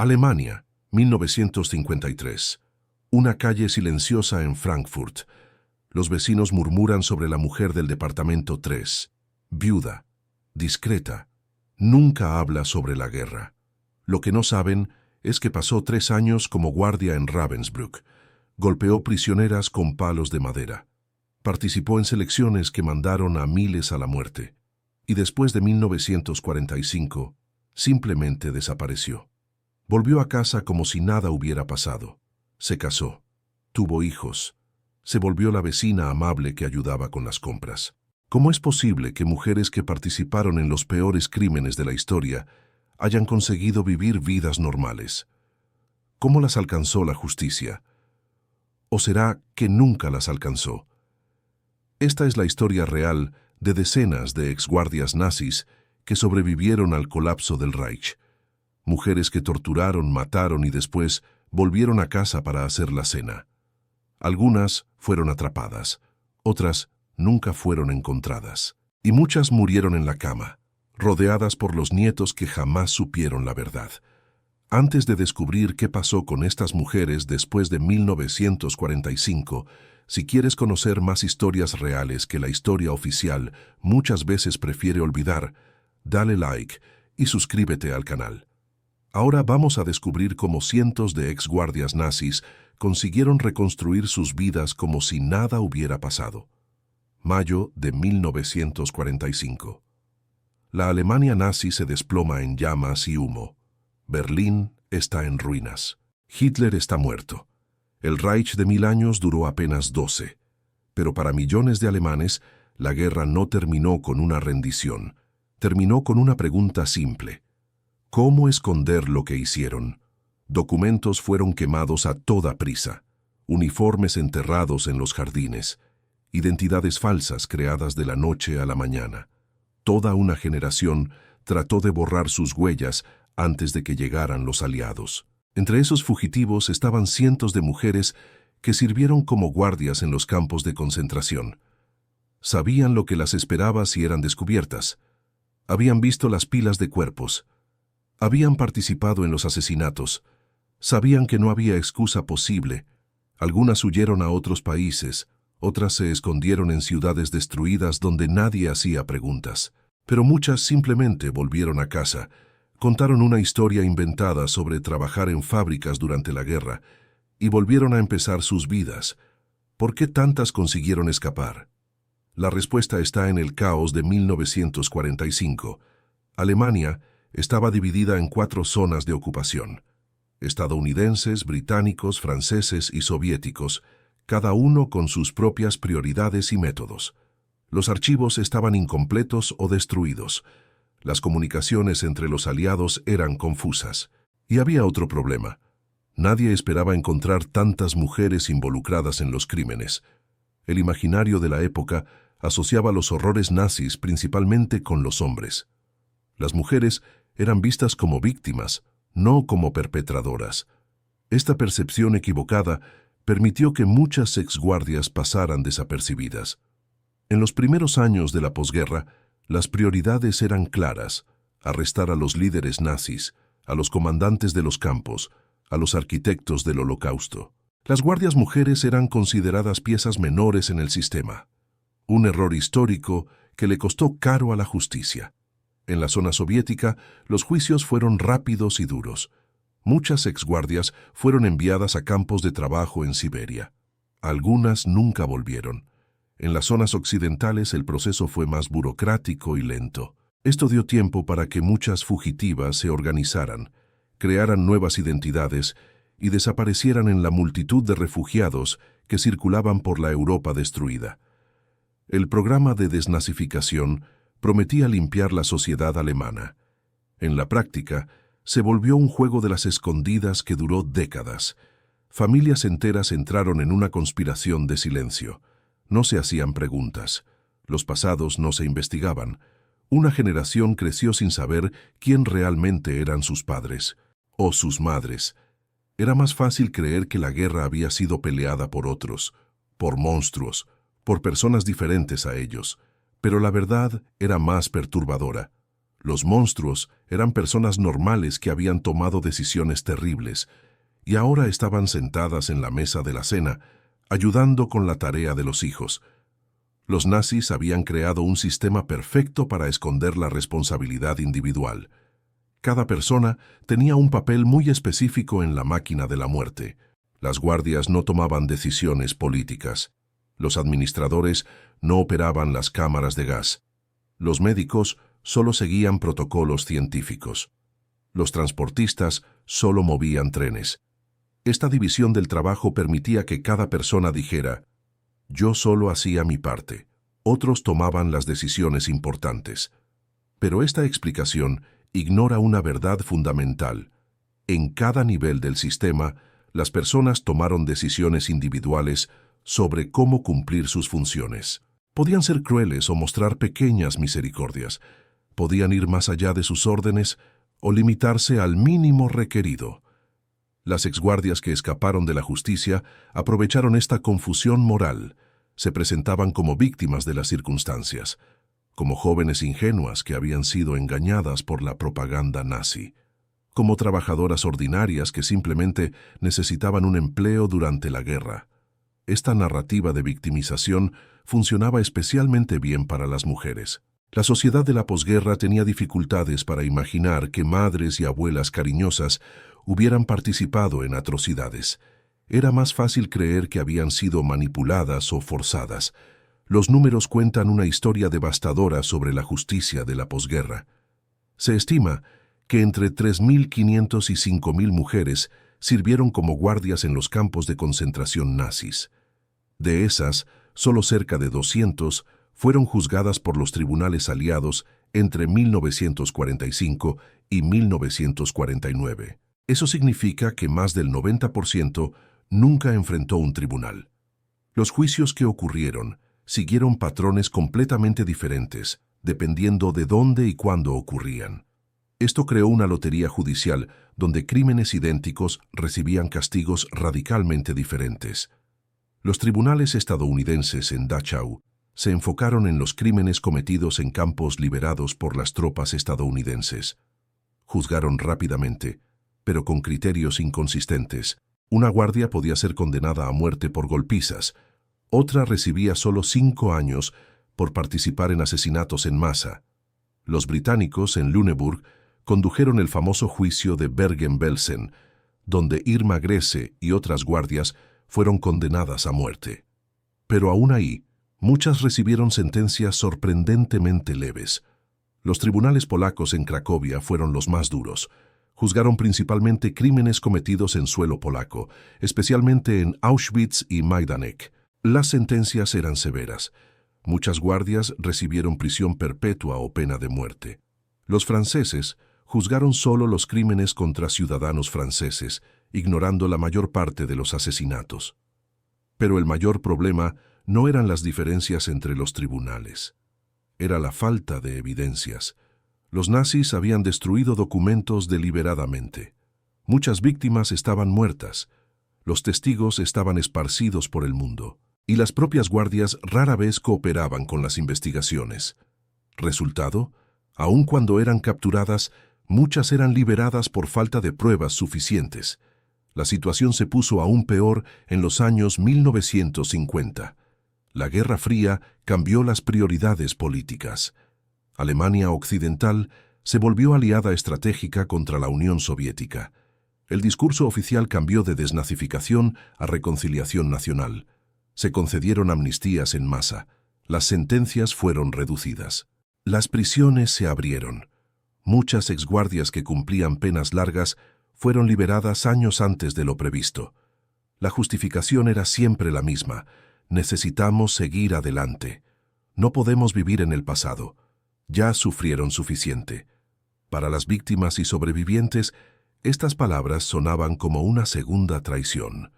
Alemania, 1953. Una calle silenciosa en Frankfurt. Los vecinos murmuran sobre la mujer del departamento 3. Viuda, discreta, nunca habla sobre la guerra. Lo que no saben es que pasó 3 años como guardia en Ravensbrück. Golpeó prisioneras con palos de madera. Participó en selecciones que mandaron a miles a la muerte. Y después de 1945, simplemente desapareció. Volvió a casa como si nada hubiera pasado. Se casó, tuvo hijos, se volvió la vecina amable que ayudaba con las compras. ¿Cómo es posible que mujeres que participaron en los peores crímenes de la historia hayan conseguido vivir vidas normales? ¿Cómo las alcanzó la justicia? ¿O será que nunca las alcanzó? Esta es la historia real de decenas de exguardias nazis que sobrevivieron al colapso del Reich. Mujeres que torturaron, mataron y después volvieron a casa para hacer la cena. Algunas fueron atrapadas, otras nunca fueron encontradas. Y muchas murieron en la cama, rodeadas por los nietos que jamás supieron la verdad. Antes de descubrir qué pasó con estas mujeres después de 1945, si quieres conocer más historias reales que la historia oficial muchas veces prefiere olvidar, dale like y suscríbete al canal. Ahora vamos a descubrir cómo cientos de exguardias nazis consiguieron reconstruir sus vidas como si nada hubiera pasado. Mayo de 1945. La Alemania nazi se desploma en llamas y humo. Berlín está en ruinas. Hitler está muerto. El Reich de 1000 años duró apenas 12. Pero para millones de alemanes, la guerra no terminó con una rendición. Terminó con una pregunta simple. ¿Cómo esconder lo que hicieron? Documentos fueron quemados a toda prisa. Uniformes enterrados en los jardines. Identidades falsas creadas de la noche a la mañana. Toda una generación trató de borrar sus huellas antes de que llegaran los aliados. Entre esos fugitivos estaban cientos de mujeres que sirvieron como guardias en los campos de concentración. Sabían lo que las esperaba si eran descubiertas. Habían visto las pilas de cuerpos. Habían participado en los asesinatos. Sabían que no había excusa posible. Algunas huyeron a otros países, otras se escondieron en ciudades destruidas donde nadie hacía preguntas. Pero muchas simplemente volvieron a casa. Contaron una historia inventada sobre trabajar en fábricas durante la guerra y volvieron a empezar sus vidas. ¿Por qué tantas consiguieron escapar? La respuesta está en el caos de 1945. Alemania estaba dividida en 4 zonas de ocupación. Estadounidenses, británicos, franceses y soviéticos, cada uno con sus propias prioridades y métodos. Los archivos estaban incompletos o destruidos. Las comunicaciones entre los aliados eran confusas. Y había otro problema. Nadie esperaba encontrar tantas mujeres involucradas en los crímenes. El imaginario de la época asociaba los horrores nazis principalmente con los hombres. Las mujeres eran vistas como víctimas, no como perpetradoras. Esta percepción equivocada permitió que muchas exguardias pasaran desapercibidas. En los primeros años de la posguerra, las prioridades eran claras: arrestar a los líderes nazis, a los comandantes de los campos, a los arquitectos del Holocausto. Las guardias mujeres eran consideradas piezas menores en el sistema. Un error histórico que le costó caro a la justicia. En la zona soviética, los juicios fueron rápidos y duros. Muchas exguardias fueron enviadas a campos de trabajo en Siberia. Algunas nunca volvieron. En las zonas occidentales el proceso fue más burocrático y lento. Esto dio tiempo para que muchas fugitivas se organizaran, crearan nuevas identidades y desaparecieran en la multitud de refugiados que circulaban por la Europa destruida. El programa de desnazificación prometía limpiar la sociedad alemana. En la práctica, se volvió un juego de las escondidas que duró décadas. Familias enteras entraron en una conspiración de silencio. No se hacían preguntas. Los pasados no se investigaban. Una generación creció sin saber quién realmente eran sus padres o sus madres. Era más fácil creer que la guerra había sido peleada por otros, por monstruos, por personas diferentes a ellos. Pero la verdad era más perturbadora. Los monstruos eran personas normales que habían tomado decisiones terribles y ahora estaban sentadas en la mesa de la cena, ayudando con la tarea de los hijos. Los nazis habían creado un sistema perfecto para esconder la responsabilidad individual. Cada persona tenía un papel muy específico en la máquina de la muerte. Las guardias no tomaban decisiones políticas. Los administradores no operaban las cámaras de gas. Los médicos solo seguían protocolos científicos. Los transportistas solo movían trenes. Esta división del trabajo permitía que cada persona dijera: yo solo hacía mi parte, otros tomaban las decisiones importantes. Pero esta explicación ignora una verdad fundamental. En cada nivel del sistema, las personas tomaron decisiones individuales sobre cómo cumplir sus funciones. Podían ser crueles o mostrar pequeñas misericordias. Podían ir más allá de sus órdenes o limitarse al mínimo requerido. Las exguardias que escaparon de la justicia aprovecharon esta confusión moral. Se presentaban como víctimas de las circunstancias, como jóvenes ingenuas que habían sido engañadas por la propaganda nazi, como trabajadoras ordinarias que simplemente necesitaban un empleo durante la guerra. Esta narrativa de victimización funcionaba especialmente bien para las mujeres. La sociedad de la posguerra tenía dificultades para imaginar que madres y abuelas cariñosas hubieran participado en atrocidades. Era más fácil creer que habían sido manipuladas o forzadas. Los números cuentan una historia devastadora sobre la justicia de la posguerra. Se estima que entre 3.500 y 5.000 mujeres sirvieron como guardias en los campos de concentración nazis. De esas, solo cerca de 200 fueron juzgadas por los tribunales aliados entre 1945 y 1949. Eso significa que más del 90% nunca enfrentó un tribunal. Los juicios que ocurrieron siguieron patrones completamente diferentes, dependiendo de dónde y cuándo ocurrían. Esto creó una lotería judicial donde crímenes idénticos recibían castigos radicalmente diferentes. Los tribunales estadounidenses en Dachau se enfocaron en los crímenes cometidos en campos liberados por las tropas estadounidenses. Juzgaron rápidamente, pero con criterios inconsistentes. Una guardia podía ser condenada a muerte por golpizas, otra recibía solo 5 años por participar en asesinatos en masa. Los británicos en Lüneburg condujeron el famoso juicio de Bergen-Belsen, donde Irma Grese y otras guardias fueron condenadas a muerte. Pero aún ahí, muchas recibieron sentencias sorprendentemente leves. Los tribunales polacos en Cracovia fueron los más duros. Juzgaron principalmente crímenes cometidos en suelo polaco, especialmente en Auschwitz y Majdanek. Las sentencias eran severas. Muchas guardias recibieron prisión perpetua o pena de muerte. Los franceses juzgaron solo los crímenes contra ciudadanos franceses, ignorando la mayor parte de los asesinatos. Pero el mayor problema no eran las diferencias entre los tribunales. Era la falta de evidencias. Los nazis habían destruido documentos deliberadamente. Muchas víctimas estaban muertas. Los testigos estaban esparcidos por el mundo. Y las propias guardias rara vez cooperaban con las investigaciones. Resultado, aun cuando eran capturadas, muchas eran liberadas por falta de pruebas suficientes. La situación se puso aún peor en los años 1950. La Guerra Fría cambió las prioridades políticas. Alemania Occidental se volvió aliada estratégica contra la Unión Soviética. El discurso oficial cambió de desnazificación a reconciliación nacional. Se concedieron amnistías en masa. Las sentencias fueron reducidas. Las prisiones se abrieron. Muchas exguardias que cumplían penas largas fueron liberadas años antes de lo previsto. La justificación era siempre la misma. Necesitamos seguir adelante. No podemos vivir en el pasado. Ya sufrieron suficiente. Para las víctimas y sobrevivientes, estas palabras sonaban como una segunda traición.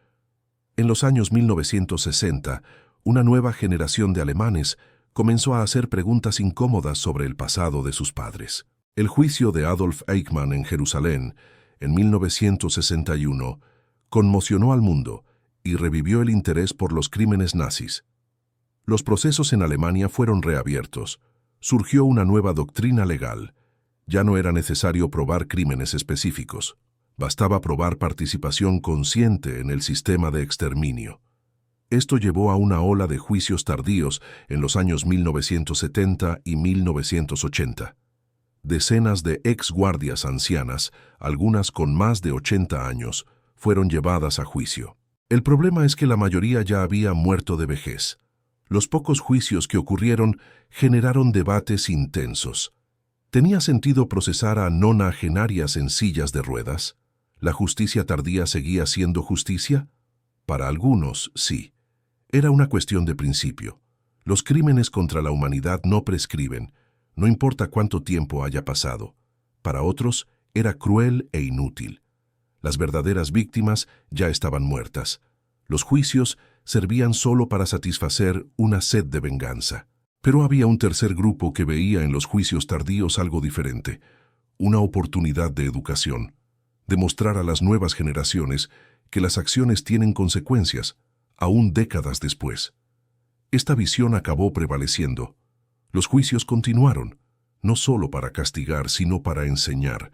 En los años 1960, una nueva generación de alemanes comenzó a hacer preguntas incómodas sobre el pasado de sus padres. El juicio de Adolf Eichmann en Jerusalén, en 1961, conmocionó al mundo y revivió el interés por los crímenes nazis. Los procesos en Alemania fueron reabiertos. Surgió una nueva doctrina legal. Ya no era necesario probar crímenes específicos. Bastaba probar participación consciente en el sistema de exterminio. Esto llevó a una ola de juicios tardíos en los años 1970 y 1980. Decenas de exguardias ancianas, algunas con más de 80 años, fueron llevadas a juicio. El problema es que la mayoría ya había muerto de vejez. Los pocos juicios que ocurrieron generaron debates intensos. ¿Tenía sentido procesar a nonagenarias en sillas de ruedas? ¿La justicia tardía seguía siendo justicia? Para algunos, sí. Era una cuestión de principio. Los crímenes contra la humanidad no prescriben, no importa cuánto tiempo haya pasado. Para otros, era cruel e inútil. Las verdaderas víctimas ya estaban muertas. Los juicios servían solo para satisfacer una sed de venganza. Pero había un tercer grupo que veía en los juicios tardíos algo diferente, una oportunidad de educación, demostrar a las nuevas generaciones que las acciones tienen consecuencias, aún décadas después. Esta visión acabó prevaleciendo. Los juicios continuaron, no solo para castigar, sino para enseñar.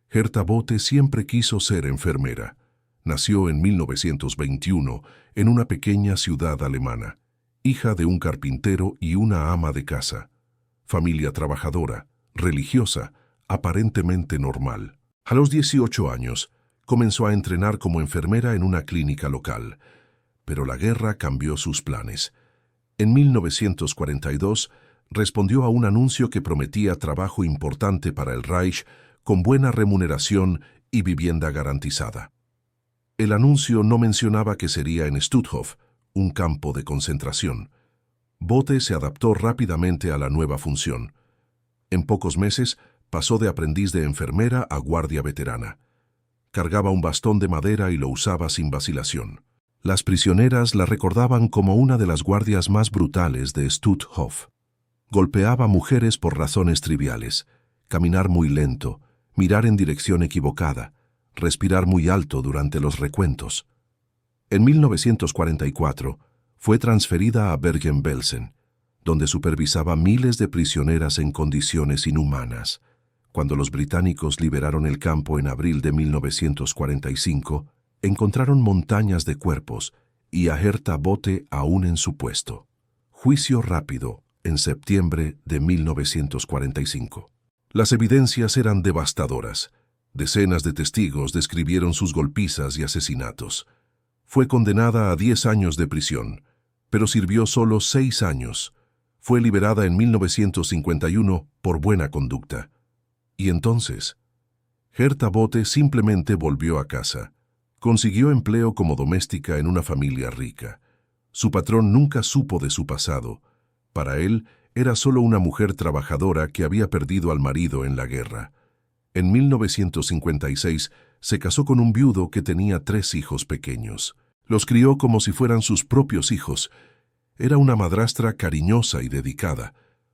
Herta Bote siempre quiso ser enfermera. Nació en 1921 en una pequeña ciudad alemana, hija de un carpintero y una ama de casa. Familia trabajadora, religiosa, aparentemente normal. A los 18 años, comenzó a entrenar como enfermera en una clínica local. Pero la guerra cambió sus planes. En 1942, respondió a un anuncio que prometía trabajo importante para el Reich, con buena remuneración y vivienda garantizada. El anuncio no mencionaba que sería en Stutthof, un campo de concentración. Bote se adaptó rápidamente a la nueva función. En pocos meses, pasó de aprendiz de enfermera a guardia veterana. Cargaba un bastón de madera y lo usaba sin vacilación. Las prisioneras la recordaban como una de las guardias más brutales de Stutthof. Golpeaba a mujeres por razones triviales, caminar muy lento, mirar en dirección equivocada, respirar muy alto durante los recuentos. En 1944 fue transferida a Bergen-Belsen, donde supervisaba miles de prisioneras en condiciones inhumanas. Cuando los británicos liberaron el campo en abril de 1945, encontraron montañas de cuerpos y a Herta Bote aún en su puesto. Juicio rápido en septiembre de 1945. Las evidencias eran devastadoras. Decenas de testigos describieron sus golpizas y asesinatos. Fue condenada a 10 años de prisión, pero sirvió solo 6 años. Fue liberada en 1951 por buena conducta. Y entonces, Herta Bote simplemente volvió a casa. Consiguió empleo como doméstica en una familia rica. Su patrón nunca supo de su pasado. Para él, era solo una mujer trabajadora que había perdido al marido en la guerra. En 1956 se casó con un viudo que tenía 3 hijos pequeños. Los crió como si fueran sus propios hijos. Era una madrastra cariñosa y dedicada.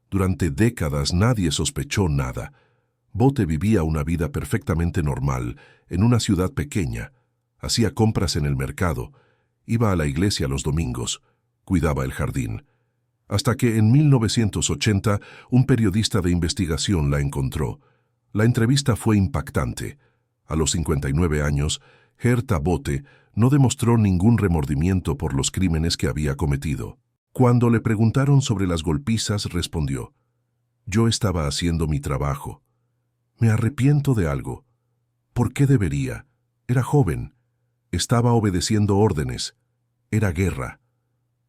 Durante décadas nadie sospechó nada. Bote vivía una vida perfectamente normal en una ciudad pequeña. Hacía compras en el mercado, iba a la iglesia los domingos, cuidaba el jardín. Hasta que en 1980 un periodista de investigación la encontró. La entrevista fue impactante. A los 59 años, Herta Bote no demostró ningún remordimiento por los crímenes que había cometido. Cuando le preguntaron sobre las golpizas, respondió: «Yo estaba haciendo mi trabajo. Me arrepiento de algo. ¿Por qué debería? Era joven. Estaba obedeciendo órdenes. Era guerra».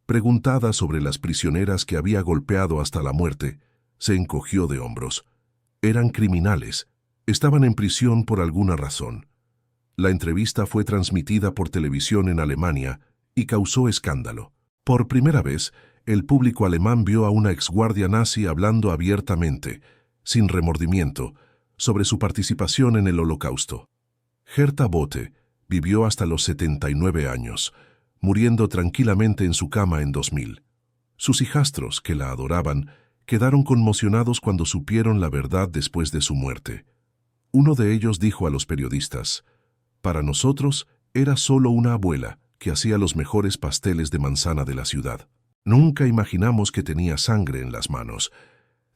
Preguntada sobre las prisioneras que había golpeado hasta la muerte, se encogió de hombros. Eran criminales. Estaban en prisión por alguna razón. La entrevista fue transmitida por televisión en Alemania y causó escándalo. Por primera vez, el público alemán vio a una exguardia nazi hablando abiertamente, sin remordimiento, sobre su participación en el Holocausto. Herta Bote vivió hasta los 79 años, muriendo tranquilamente en su cama en 2000. Sus hijastros, que la adoraban, quedaron conmocionados cuando supieron la verdad después de su muerte. Uno de ellos dijo a los periodistas: «Para nosotros era solo una abuela que hacía los mejores pasteles de manzana de la ciudad. Nunca imaginamos que tenía sangre en las manos.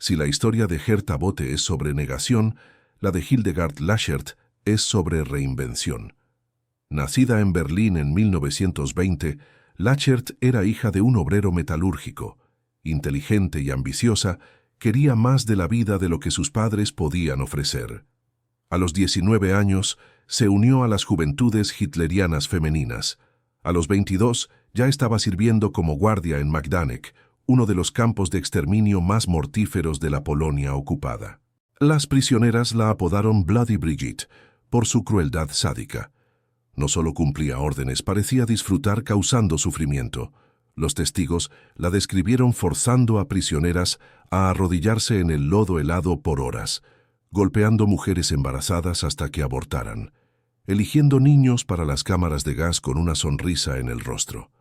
Si la historia de Herta Bote es sobre negación, la de Hildegard Lachert es sobre reinvención. Nacida en Berlín en 1920, Lachert era hija de un obrero metalúrgico. Inteligente y ambiciosa, quería más de la vida de lo que sus padres podían ofrecer. A los 19 años, se unió a las Juventudes Hitlerianas Femeninas. A los 22, ya estaba sirviendo como guardia en Majdanek, uno de los campos de exterminio más mortíferos de la Polonia ocupada. Las prisioneras la apodaron Bloody Brigitte por su crueldad sádica. No solo cumplía órdenes, parecía disfrutar causando sufrimiento. Los testigos la describieron forzando a prisioneras a arrodillarse en el lodo helado por horas, golpeando mujeres embarazadas hasta que abortaran, eligiendo niños para las cámaras de gas con una sonrisa en el rostro.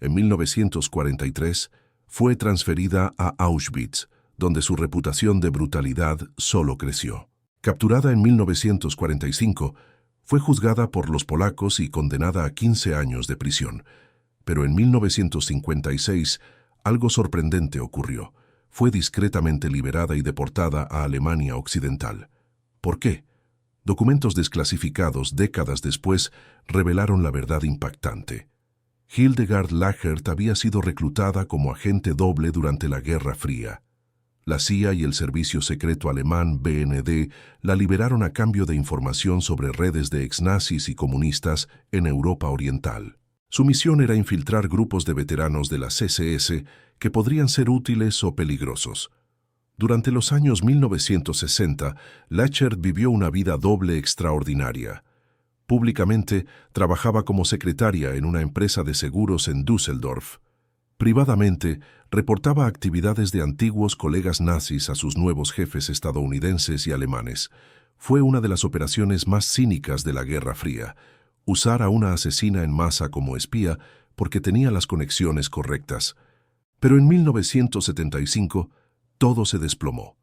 En 1943 fue transferida a Auschwitz, donde su reputación de brutalidad solo creció. Capturada en 1945, fue juzgada por los polacos y condenada a 15 años de prisión. Pero en 1956 algo sorprendente ocurrió. Fue discretamente liberada y deportada a Alemania Occidental. ¿Por qué? Documentos desclasificados décadas después revelaron la verdad impactante. Hildegard Lachert había sido reclutada como agente doble durante la Guerra Fría. La CIA y el servicio secreto alemán BND la liberaron a cambio de información sobre redes de exnazis y comunistas en Europa Oriental. Su misión era infiltrar grupos de veteranos de las SS que podrían ser útiles o peligrosos. Durante los años 1960, Lachert vivió una vida doble extraordinaria. Públicamente, trabajaba como secretaria en una empresa de seguros en Düsseldorf. Privadamente, reportaba actividades de antiguos colegas nazis a sus nuevos jefes estadounidenses y alemanes. Fue una de las operaciones más cínicas de la Guerra Fría, usar a una asesina en masa como espía porque tenía las conexiones correctas. Pero en 1975, todo se desplomó.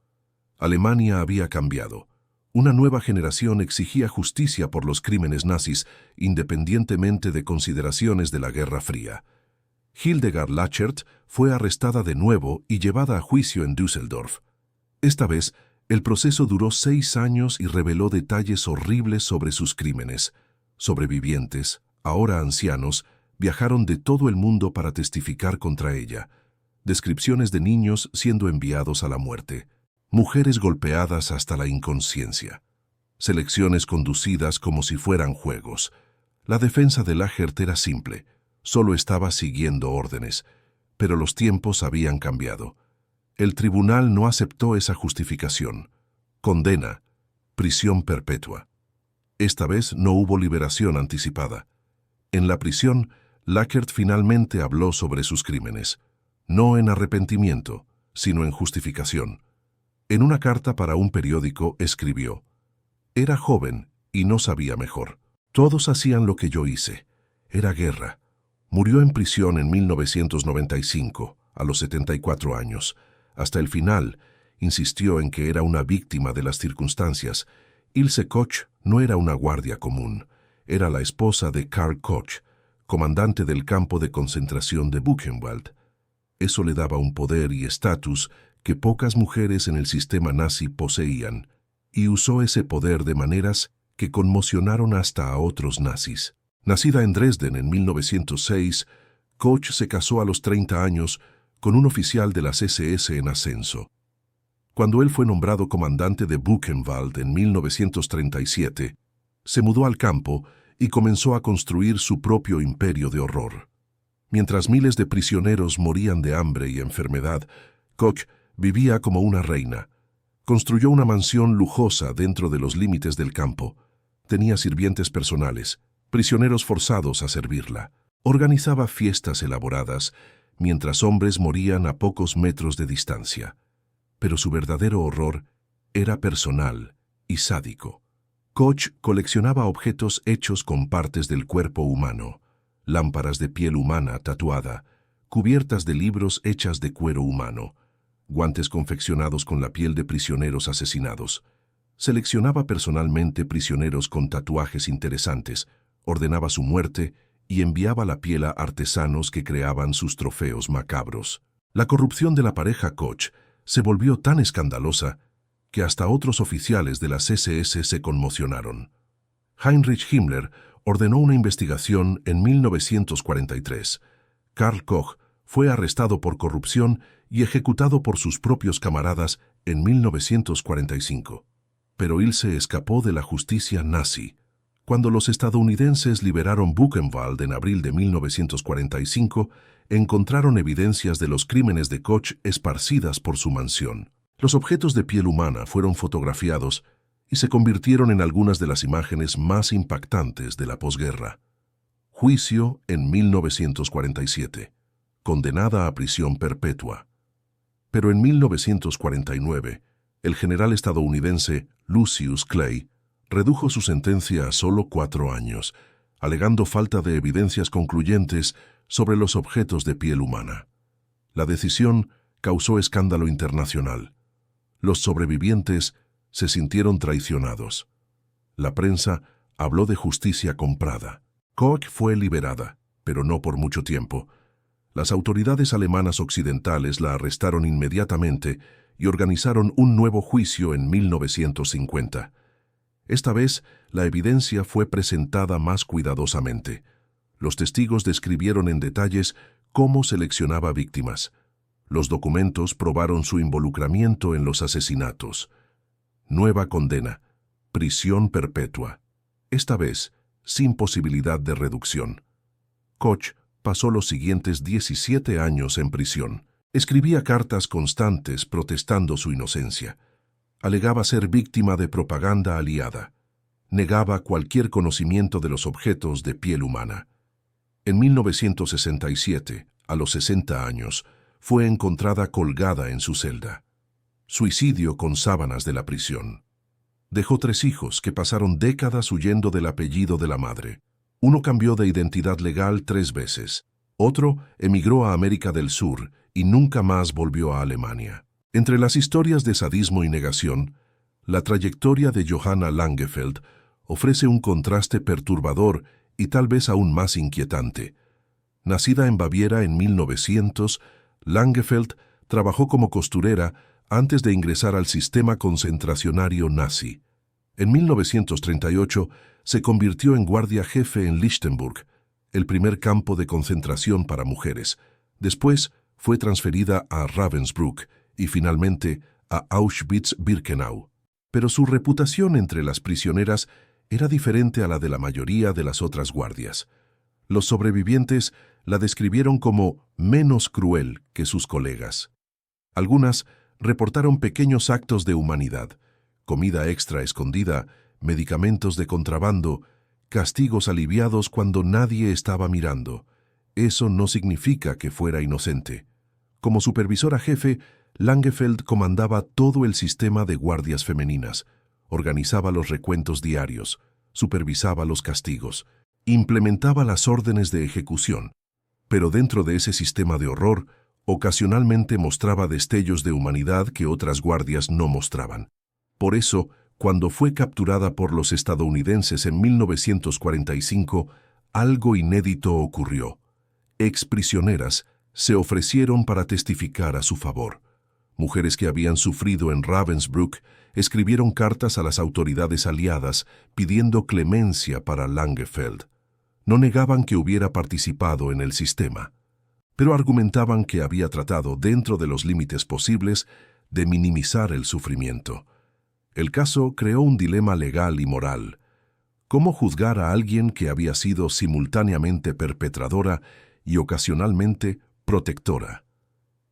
Alemania había cambiado. Una nueva generación exigía justicia por los crímenes nazis, independientemente de consideraciones de la Guerra Fría. Hildegard Lachert fue arrestada de nuevo y llevada a juicio en Düsseldorf. Esta vez, el proceso duró 6 años y reveló detalles horribles sobre sus crímenes. Sobrevivientes, ahora ancianos, viajaron de todo el mundo para testificar contra ella. Descripciones de niños siendo enviados a la muerte. Mujeres golpeadas hasta la inconsciencia. Selecciones conducidas como si fueran juegos. La defensa de Lachert era simple. Solo estaba siguiendo órdenes, pero los tiempos habían cambiado. El tribunal no aceptó esa justificación. Condena, prisión perpetua. Esta vez no hubo liberación anticipada. En la prisión, Lachert finalmente habló sobre sus crímenes, no en arrepentimiento, sino en justificación. En una carta para un periódico escribió: «Era joven y no sabía mejor. Todos hacían lo que yo hice. Era guerra». Murió en prisión en 1995, a los 74 años. Hasta el final, insistió en que era una víctima de las circunstancias. Ilse Koch no era una guardia común. Era la esposa de Karl Koch, comandante del campo de concentración de Buchenwald. Eso le daba un poder y estatus que pocas mujeres en el sistema nazi poseían, y usó ese poder de maneras que conmocionaron hasta a otros nazis. Nacida en Dresden en 1906, Koch se casó a los 30 años con un oficial de las SS en ascenso. Cuando él fue nombrado comandante de Buchenwald en 1937, se mudó al campo y comenzó a construir su propio imperio de horror. Mientras miles de prisioneros morían de hambre y enfermedad, Koch vivía como una reina. Construyó una mansión lujosa dentro de los límites del campo. Tenía sirvientes personales, prisioneros forzados a servirla. Organizaba fiestas elaboradas, mientras hombres morían a pocos metros de distancia. Pero su verdadero horror era personal y sádico. Koch coleccionaba objetos hechos con partes del cuerpo humano, lámparas de piel humana tatuada, cubiertas de libros hechas de cuero humano, guantes confeccionados con la piel de prisioneros asesinados. Seleccionaba personalmente prisioneros con tatuajes interesantes, ordenaba su muerte y enviaba la piel a artesanos que creaban sus trofeos macabros. La corrupción de la pareja Koch se volvió tan escandalosa que hasta otros oficiales de las SS se conmocionaron. Heinrich Himmler ordenó una investigación en 1943. Karl Koch fue arrestado por corrupción y ejecutado por sus propios camaradas en 1945. Pero Ilse escapó de la justicia nazi. Cuando los estadounidenses liberaron Buchenwald en abril de 1945, encontraron evidencias de los crímenes de Koch esparcidas por su mansión. Los objetos de piel humana fueron fotografiados y se convirtieron en algunas de las imágenes más impactantes de la posguerra. Juicio en 1947. Condenada a prisión perpetua. Pero en 1949, el general estadounidense Lucius Clay redujo su sentencia a solo 4 años, alegando falta de evidencias concluyentes sobre los objetos de piel humana. La decisión causó escándalo internacional. Los sobrevivientes se sintieron traicionados. La prensa habló de justicia comprada. Koch fue liberada, pero no por mucho tiempo. Las autoridades alemanas occidentales la arrestaron inmediatamente y organizaron un nuevo juicio en 1950. Esta vez, la evidencia fue presentada más cuidadosamente. Los testigos describieron en detalles cómo seleccionaba víctimas. Los documentos probaron su involucramiento en los asesinatos. Nueva condena: prisión perpetua. Esta vez, sin posibilidad de reducción. Koch pasó los siguientes 17 años en prisión. Escribía cartas constantes protestando su inocencia. Alegaba ser víctima de propaganda aliada. Negaba cualquier conocimiento de los objetos de piel humana. En 1967, a los 60 años, fue encontrada colgada en su celda. Suicidio con sábanas de la prisión. Dejó 3 hijos que pasaron décadas huyendo del apellido de la madre. Uno cambió de identidad legal 3 veces. Otro emigró a América del Sur y nunca más volvió a Alemania. Entre las historias de sadismo y negación, la trayectoria de Johanna Langefeld ofrece un contraste perturbador y tal vez aún más inquietante. Nacida en Baviera en 1900, Langefeld trabajó como costurera antes de ingresar al sistema concentracionario nazi. En 1938 se convirtió en guardia jefe en Lichtenburg, el primer campo de concentración para mujeres. Después fue transferida a Ravensbrück y finalmente a Auschwitz-Birkenau. Pero su reputación entre las prisioneras era diferente a la de la mayoría de las otras guardias. Los sobrevivientes la describieron como menos cruel que sus colegas. Algunas reportaron pequeños actos de humanidad: comida extra escondida, medicamentos de contrabando, castigos aliviados cuando nadie estaba mirando. Eso no significa que fuera inocente. Como supervisora jefe, Langefeld comandaba todo el sistema de guardias femeninas, organizaba los recuentos diarios, supervisaba los castigos, implementaba las órdenes de ejecución. Pero dentro de ese sistema de horror, ocasionalmente mostraba destellos de humanidad que otras guardias no mostraban. Por eso, cuando fue capturada por los estadounidenses en 1945, algo inédito ocurrió. Exprisioneras se ofrecieron para testificar a su favor. Mujeres que habían sufrido en Ravensbrück escribieron cartas a las autoridades aliadas pidiendo clemencia para Langefeld. No negaban que hubiera participado en el sistema, pero argumentaban que había tratado, dentro de los límites posibles, de minimizar el sufrimiento. El caso creó un dilema legal y moral. ¿Cómo juzgar a alguien que había sido simultáneamente perpetradora y ocasionalmente protectora?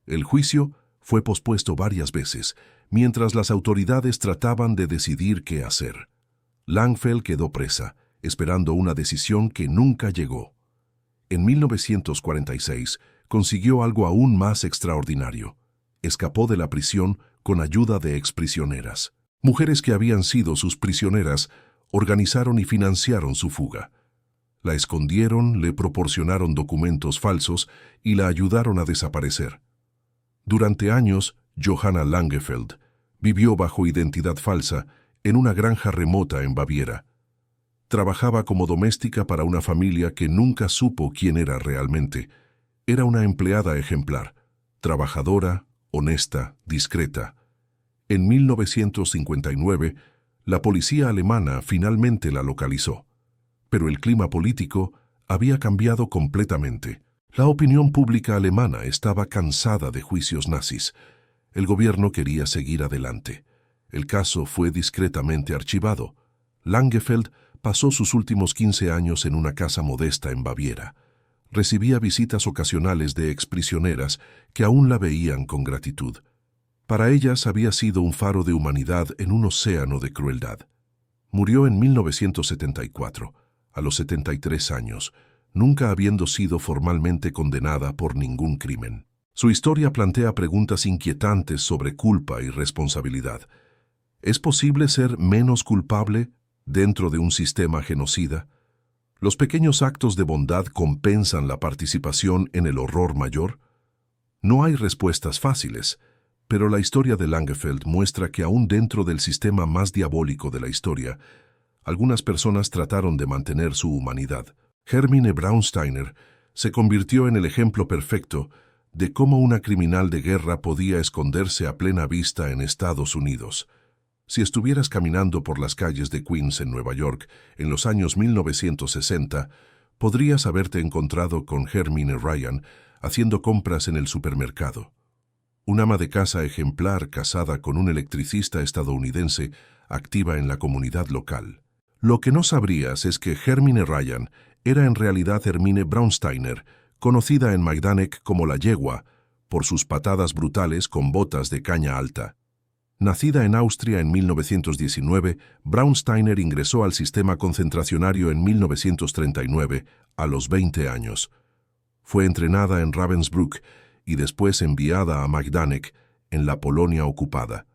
El juicio fue pospuesto varias veces, mientras las autoridades trataban de decidir qué hacer. Langefeld quedó presa, esperando una decisión que nunca llegó. En 1946 consiguió algo aún más extraordinario. Escapó de la prisión con ayuda de exprisioneras. Mujeres que habían sido sus prisioneras organizaron y financiaron su fuga. La escondieron, le proporcionaron documentos falsos y la ayudaron a desaparecer. Durante años, Johanna Langefeld vivió bajo identidad falsa en una granja remota en Baviera. Trabajaba como doméstica para una familia que nunca supo quién era realmente. Era una empleada ejemplar, trabajadora, honesta, discreta. En 1959, la policía alemana finalmente la localizó. Pero el clima político había cambiado completamente. La opinión pública alemana estaba cansada de juicios nazis. El gobierno quería seguir adelante. El caso fue discretamente archivado. Langefeld pasó sus últimos 15 años en una casa modesta en Baviera. Recibía visitas ocasionales de exprisioneras que aún la veían con gratitud. Para ellas había sido un faro de humanidad en un océano de crueldad. Murió en 1974, a los 73 años, nunca habiendo sido formalmente condenada por ningún crimen. Su historia plantea preguntas inquietantes sobre culpa y responsabilidad. ¿Es posible ser menos culpable dentro de un sistema genocida? ¿Los pequeños actos de bondad compensan la participación en el horror mayor? No hay respuestas fáciles, pero la historia de Langefeld muestra que aún dentro del sistema más diabólico de la historia, algunas personas trataron de mantener su humanidad. Hermine Braunsteiner se convirtió en el ejemplo perfecto de cómo una criminal de guerra podía esconderse a plena vista en Estados Unidos. Si estuvieras caminando por las calles de Queens en Nueva York en los años 1960, podrías haberte encontrado con Hermine Ryan haciendo compras en el supermercado. Un ama de casa ejemplar casada con un electricista estadounidense activa en la comunidad local. Lo que no sabrías es que Hermine Ryan era en realidad Hermine Braunsteiner, conocida en Majdanek como la Yegua, por sus patadas brutales con botas de caña alta. Nacida en Austria en 1919, Braunsteiner ingresó al sistema concentracionario en 1939, a los 20 años. Fue entrenada en Ravensbrück y después enviada a Majdanek, en la Polonia ocupada.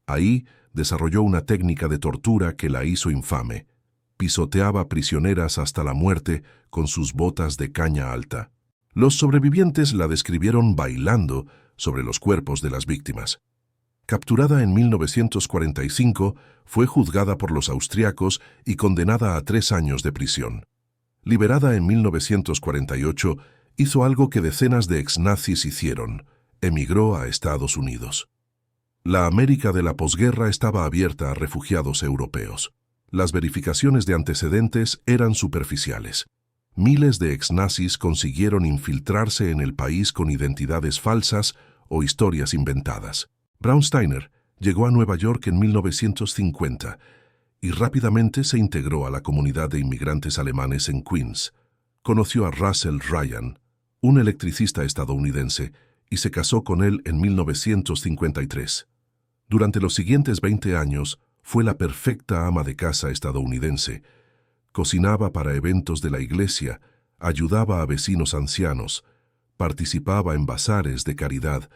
Ahí desarrolló una técnica de tortura que la hizo infame. Pisoteaba prisioneras hasta la muerte con sus botas de caña alta. Los sobrevivientes la describieron bailando sobre los cuerpos de las víctimas. Capturada en 1945, fue juzgada por los austriacos y condenada a 3 años de prisión. Liberada en 1948, hizo algo que decenas de exnazis hicieron: emigró a Estados Unidos. La América de la posguerra estaba abierta a refugiados europeos. Las verificaciones de antecedentes eran superficiales. Miles de exnazis consiguieron infiltrarse en el país con identidades falsas o historias inventadas. Braunsteiner llegó a Nueva York en 1950 y rápidamente se integró a la comunidad de inmigrantes alemanes en Queens. Conoció a Russell Ryan, un electricista estadounidense, y se casó con él en 1953. Durante los siguientes 20 años, fue la perfecta ama de casa estadounidense. Cocinaba para eventos de la iglesia, ayudaba a vecinos ancianos, participaba en bazares de caridad.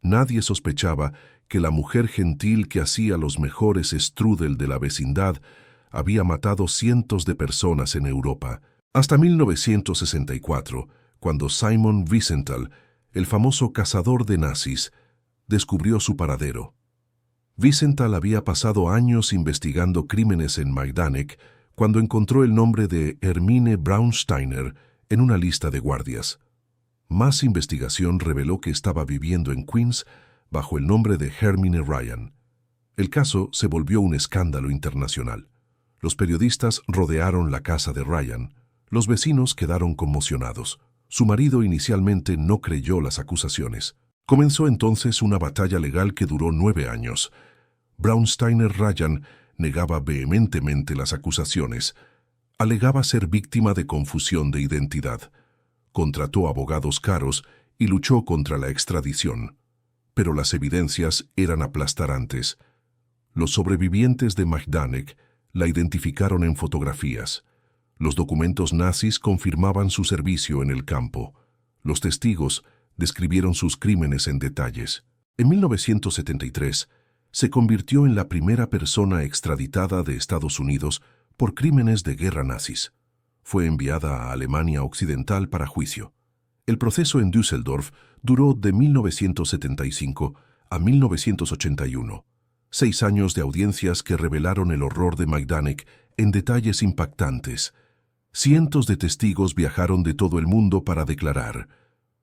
Nadie sospechaba que la mujer gentil que hacía los mejores strudel de la vecindad había matado cientos de personas en Europa. Hasta 1964, cuando Simon Wiesenthal, el famoso cazador de nazis, descubrió su paradero. Wiesenthal había pasado años investigando crímenes en Majdanek cuando encontró el nombre de Hermine Braunsteiner en una lista de guardias. Más investigación reveló que estaba viviendo en Queens bajo el nombre de Hermine Ryan. El caso se volvió un escándalo internacional. Los periodistas rodearon la casa de Ryan. Los vecinos quedaron conmocionados. Su marido inicialmente no creyó las acusaciones. Comenzó entonces una batalla legal que duró 9 años. Braunsteiner Ryan negaba vehementemente las acusaciones. Alegaba ser víctima de confusión de identidad. Contrató abogados caros y luchó contra la extradición. Pero las evidencias eran aplastantes. Los sobrevivientes de Majdanek la identificaron en fotografías. Los documentos nazis confirmaban su servicio en el campo. Los testigos describieron sus crímenes en detalles. En 1973, se convirtió en la primera persona extraditada de Estados Unidos por crímenes de guerra nazis. Fue enviada a Alemania Occidental para juicio. El proceso en Düsseldorf duró de 1975 a 1981. 6 años de audiencias que revelaron el horror de Majdanek en detalles impactantes. Cientos de testigos viajaron de todo el mundo para declarar.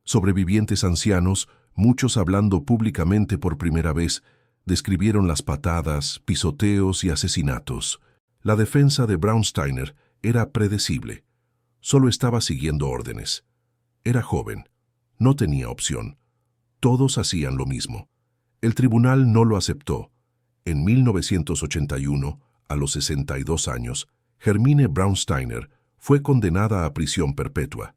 Sobrevivientes ancianos muchos hablando públicamente por primera vez, describieron las patadas, pisoteos y asesinatos. La defensa de Braunsteiner era predecible. Solo estaba siguiendo órdenes. Era joven. No tenía opción. Todos hacían lo mismo. El tribunal no lo aceptó. En 1981, a los 62 años, Hermine Braunsteiner fue condenada a prisión perpetua.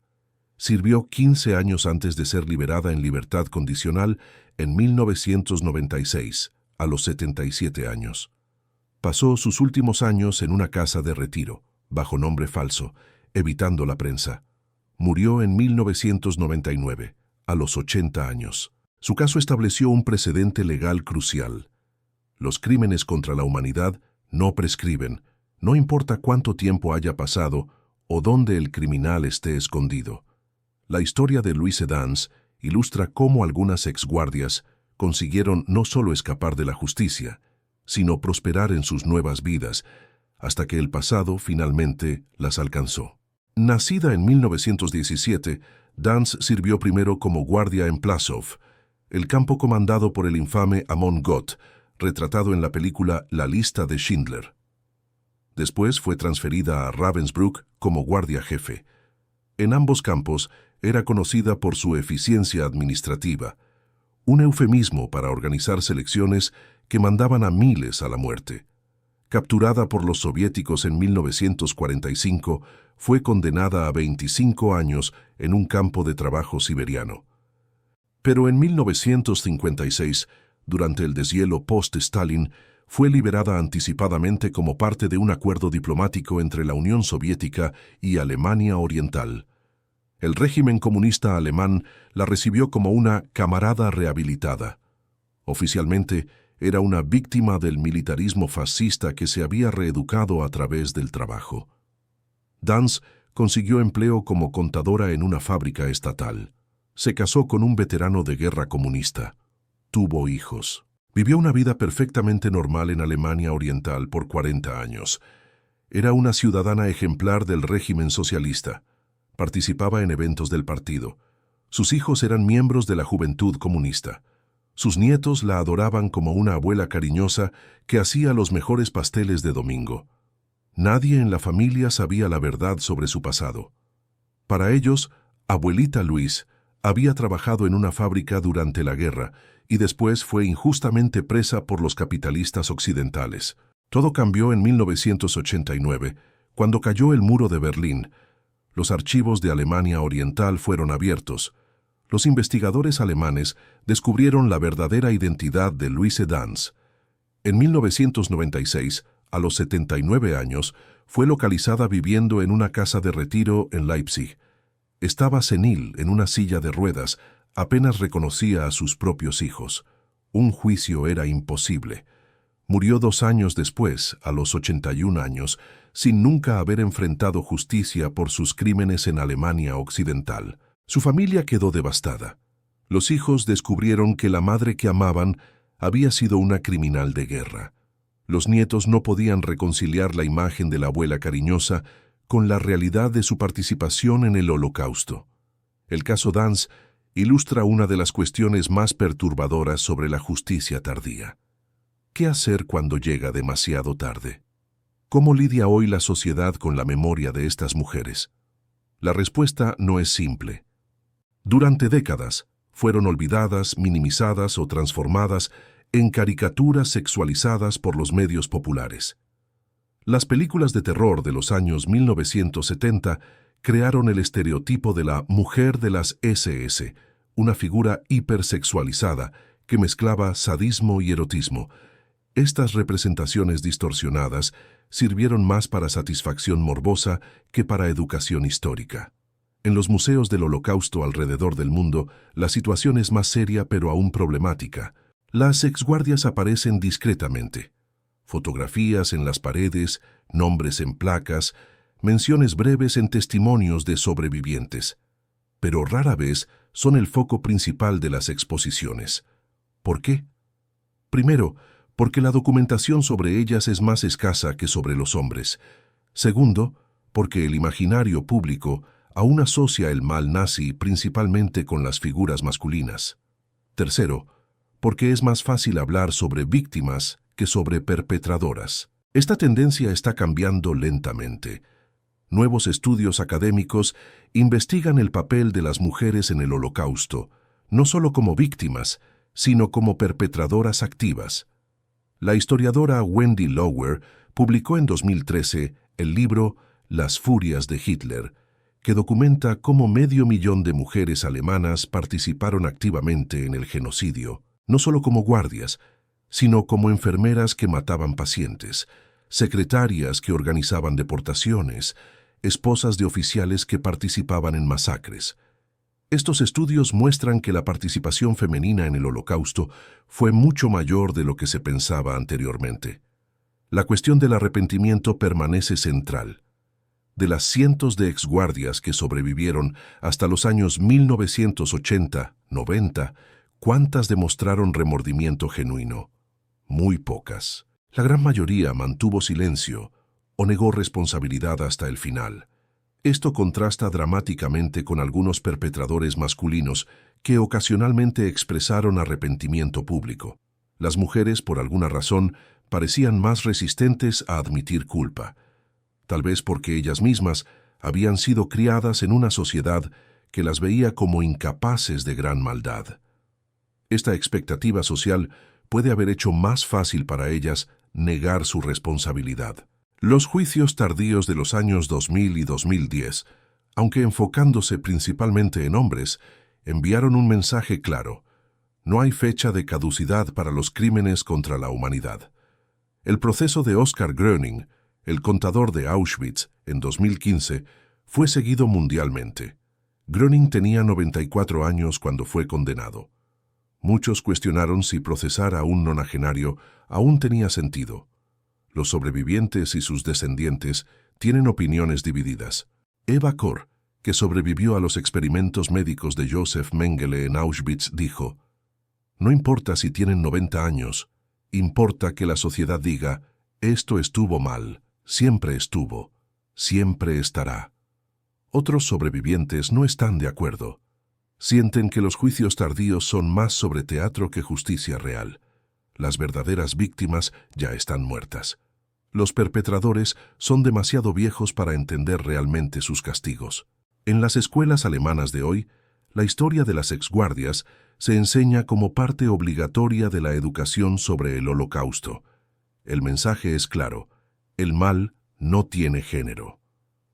Sirvió 15 años antes de ser liberada en libertad condicional en 1996, a los 77 años. Pasó sus últimos años en una casa de retiro, bajo nombre falso, evitando la prensa. Murió en 1999, a los 80 años. Su caso estableció un precedente legal crucial. Los crímenes contra la humanidad no prescriben, no importa cuánto tiempo haya pasado o dónde el criminal esté escondido. La historia de Louise Dance ilustra cómo algunas exguardias consiguieron no solo escapar de la justicia, sino prosperar en sus nuevas vidas, hasta que el pasado finalmente las alcanzó. Nacida en 1917, Dance sirvió primero como guardia en Plaszow, el campo comandado por el infame Amon Goth, retratado en la película La lista de Schindler. Después fue transferida a Ravensbrück como guardia jefe. En ambos campos era conocida por su eficiencia administrativa, un eufemismo para organizar selecciones que mandaban a miles a la muerte. Capturada por los soviéticos en 1945, fue condenada a 25 años en un campo de trabajo siberiano. Pero en 1956, durante el deshielo post-Stalin, fue liberada anticipadamente como parte de un acuerdo diplomático entre la Unión Soviética y Alemania Oriental. El régimen comunista alemán la recibió como una camarada rehabilitada. Oficialmente, era una víctima del militarismo fascista que se había reeducado a través del trabajo. Dance consiguió empleo como contadora en una fábrica estatal. Se casó con un veterano de guerra comunista. Tuvo hijos. Vivió una vida perfectamente normal en Alemania Oriental por 40 años. Era una ciudadana ejemplar del régimen socialista. Participaba en eventos del partido. Sus hijos eran miembros de la Juventud Comunista. Sus nietos la adoraban como una abuela cariñosa que hacía los mejores pasteles de domingo. Nadie en la familia sabía la verdad sobre su pasado. Para ellos, abuelita Louise había trabajado en una fábrica durante la guerra y después fue injustamente presa por los capitalistas occidentales. Todo cambió en 1989, cuando cayó el muro de Berlín. Los archivos de Alemania Oriental fueron abiertos. Los investigadores alemanes descubrieron la verdadera identidad de Louise Dance. En 1996, a los 79 años, fue localizada viviendo en una casa de retiro en Leipzig. Estaba senil en una silla de ruedas, apenas reconocía a sus propios hijos. Un juicio era imposible. Murió 2 años después, a los 81 años, sin nunca haber enfrentado justicia por sus crímenes en Alemania Occidental. Su familia quedó devastada. Los hijos descubrieron que la madre que amaban había sido una criminal de guerra. Los nietos no podían reconciliar la imagen de la abuela cariñosa con la realidad de su participación en el Holocausto. El caso Dance ilustra una de las cuestiones más perturbadoras sobre la justicia tardía. ¿Qué hacer cuando llega demasiado tarde? ¿Cómo lidia hoy la sociedad con la memoria de estas mujeres? La respuesta no es simple. Durante décadas, fueron olvidadas, minimizadas o transformadas en caricaturas sexualizadas por los medios populares. Las películas de terror de los años 1970 crearon el estereotipo de la mujer de las SS, una figura hipersexualizada que mezclaba sadismo y erotismo. Estas representaciones distorsionadas sirvieron más para satisfacción morbosa que para educación histórica. En los museos del Holocausto alrededor del mundo, la situación es más seria pero aún problemática. Las exguardias aparecen discretamente. Fotografías en las paredes, nombres en placas, menciones breves en testimonios de sobrevivientes. Pero rara vez son el foco principal de las exposiciones. ¿Por qué? Primero, porque la documentación sobre ellas es más escasa que sobre los hombres. Segundo, porque el imaginario público aún asocia el mal nazi principalmente con las figuras masculinas. Tercero, porque es más fácil hablar sobre víctimas que sobre perpetradoras. Esta tendencia está cambiando lentamente. Nuevos estudios académicos investigan el papel de las mujeres en el Holocausto, no solo como víctimas, sino como perpetradoras activas. La historiadora Wendy Lower publicó en 2013 el libro Las furias de Hitler, que documenta cómo 500.000 de mujeres alemanas participaron activamente en el genocidio, no solo como guardias, sino como enfermeras que mataban pacientes, secretarias que organizaban deportaciones, esposas de oficiales que participaban en masacres. Estos estudios muestran que la participación femenina en el Holocausto fue mucho mayor de lo que se pensaba anteriormente. La cuestión del arrepentimiento permanece central. De las cientos de exguardias que sobrevivieron hasta los años 1980-90, ¿cuántas demostraron remordimiento genuino? Muy pocas. La gran mayoría mantuvo silencio o negó responsabilidad hasta el final. Esto contrasta dramáticamente con algunos perpetradores masculinos que ocasionalmente expresaron arrepentimiento público. Las mujeres, por alguna razón, parecían más resistentes a admitir culpa. Tal vez porque ellas mismas habían sido criadas en una sociedad que las veía como incapaces de gran maldad. Esta expectativa social puede haber hecho más fácil para ellas negar su responsabilidad. Los juicios tardíos de los años 2000 y 2010, aunque enfocándose principalmente en hombres, enviaron un mensaje claro: no hay fecha de caducidad para los crímenes contra la humanidad. El proceso de Oskar Gröning, el contador de Auschwitz, en 2015, fue seguido mundialmente. Gröning tenía 94 años cuando fue condenado. Muchos cuestionaron si procesar a un nonagenario aún tenía sentido. Los sobrevivientes y sus descendientes tienen opiniones divididas. Eva Kor, que sobrevivió a los experimentos médicos de Josef Mengele en Auschwitz, dijo: no importa si tienen 90 años, importa que la sociedad diga: esto estuvo mal, siempre estuvo, siempre estará. Otros sobrevivientes no están de acuerdo. Sienten que los juicios tardíos son más sobre teatro que justicia real. Las verdaderas víctimas ya están muertas. Los perpetradores son demasiado viejos para entender realmente sus castigos. En las escuelas alemanas de hoy, la historia de las exguardias se enseña como parte obligatoria de la educación sobre el Holocausto. El mensaje es claro: el mal no tiene género.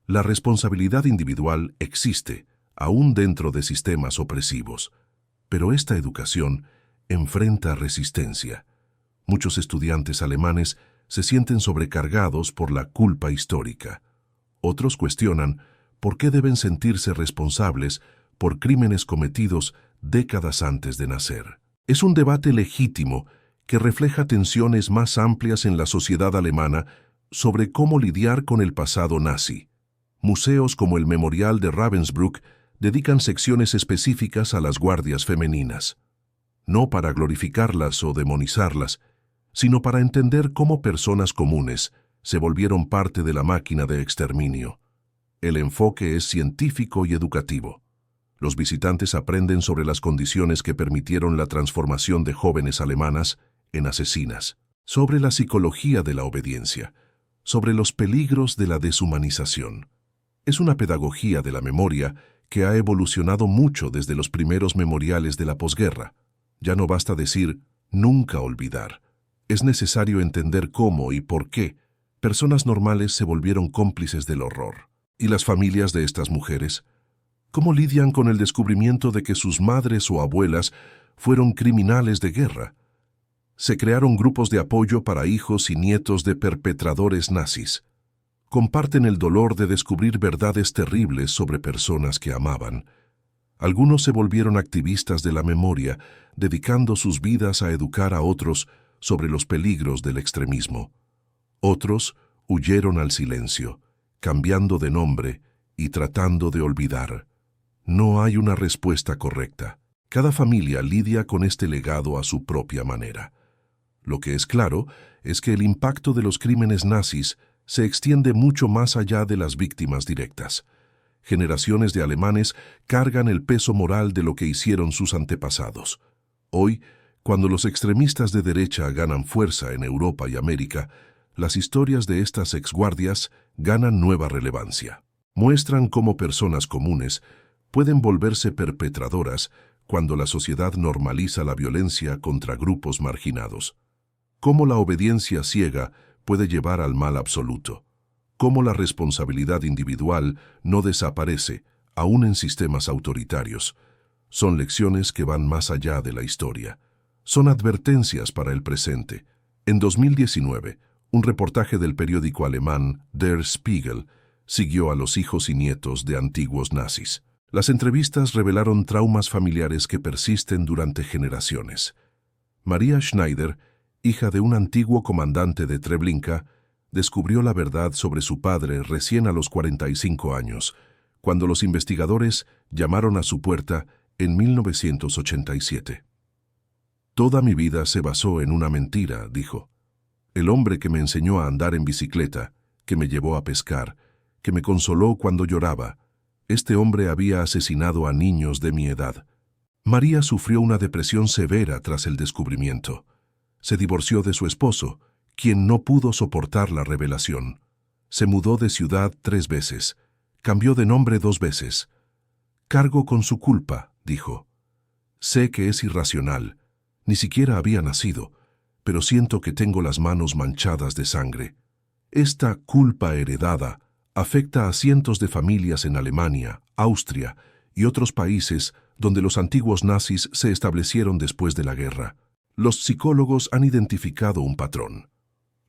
La responsabilidad individual existe, aún dentro de sistemas opresivos. Pero esta educación enfrenta resistencia. Muchos estudiantes alemanes se sienten sobrecargados por la culpa histórica. Otros cuestionan por qué deben sentirse responsables por crímenes cometidos décadas antes de nacer. Es un debate legítimo que refleja tensiones más amplias en la sociedad alemana sobre cómo lidiar con el pasado nazi. Museos como el Memorial de Ravensbrück dedican secciones específicas a las guardias femeninas, no para glorificarlas o demonizarlas, sino para entender cómo personas comunes se volvieron parte de la máquina de exterminio. El enfoque es científico y educativo. Los visitantes aprenden sobre las condiciones que permitieron la transformación de jóvenes alemanas en asesinas, sobre la psicología de la obediencia, sobre los peligros de la deshumanización. Es una pedagogía de la memoria que ha evolucionado mucho desde los primeros memoriales de la posguerra. Ya no basta decir nunca olvidar. Es necesario entender cómo y por qué personas normales se volvieron cómplices del horror. ¿Y las familias de estas mujeres? ¿Cómo lidian con el descubrimiento de que sus madres o abuelas fueron criminales de guerra? Se crearon grupos de apoyo para hijos y nietos de perpetradores nazis. Comparten el dolor de descubrir verdades terribles sobre personas que amaban. Algunos se volvieron activistas de la memoria, dedicando sus vidas a educar a otros sobre los peligros del extremismo. Otros huyeron al silencio, cambiando de nombre y tratando de olvidar. No hay una respuesta correcta. Cada familia lidia con este legado a su propia manera. Lo que es claro es que el impacto de los crímenes nazis se extiende mucho más allá de las víctimas directas. Generaciones de alemanes cargan el peso moral de lo que hicieron sus antepasados. Hoy, cuando los extremistas de derecha ganan fuerza en Europa y América, las historias de estas exguardias ganan nueva relevancia. Muestran cómo personas comunes pueden volverse perpetradoras cuando la sociedad normaliza la violencia contra grupos marginados. Cómo la obediencia ciega puede llevar al mal absoluto. Cómo la responsabilidad individual no desaparece, aún en sistemas autoritarios. Son lecciones que van más allá de la historia. Son advertencias para el presente. En 2019, un reportaje del periódico alemán Der Spiegel siguió a los hijos y nietos de antiguos nazis. Las entrevistas revelaron traumas familiares que persisten durante generaciones. Maria Schneider, hija de un antiguo comandante de Treblinka, descubrió la verdad sobre su padre recién a los 45 años, cuando los investigadores llamaron a su puerta en 1987. Toda mi vida se basó en una mentira, dijo. El hombre que me enseñó a andar en bicicleta, que me llevó a pescar, que me consoló cuando lloraba, este hombre había asesinado a niños de mi edad. María sufrió una depresión severa tras el descubrimiento. Se divorció de su esposo, quien no pudo soportar la revelación. Se mudó de ciudad 3 veces. Cambió de nombre 2 veces. Cargo con su culpa, dijo. Sé que es irracional. Ni siquiera había nacido, pero siento que tengo las manos manchadas de sangre. Esta culpa heredada afecta a cientos de familias en Alemania, Austria y otros países donde los antiguos nazis se establecieron después de la guerra. Los psicólogos han identificado un patrón.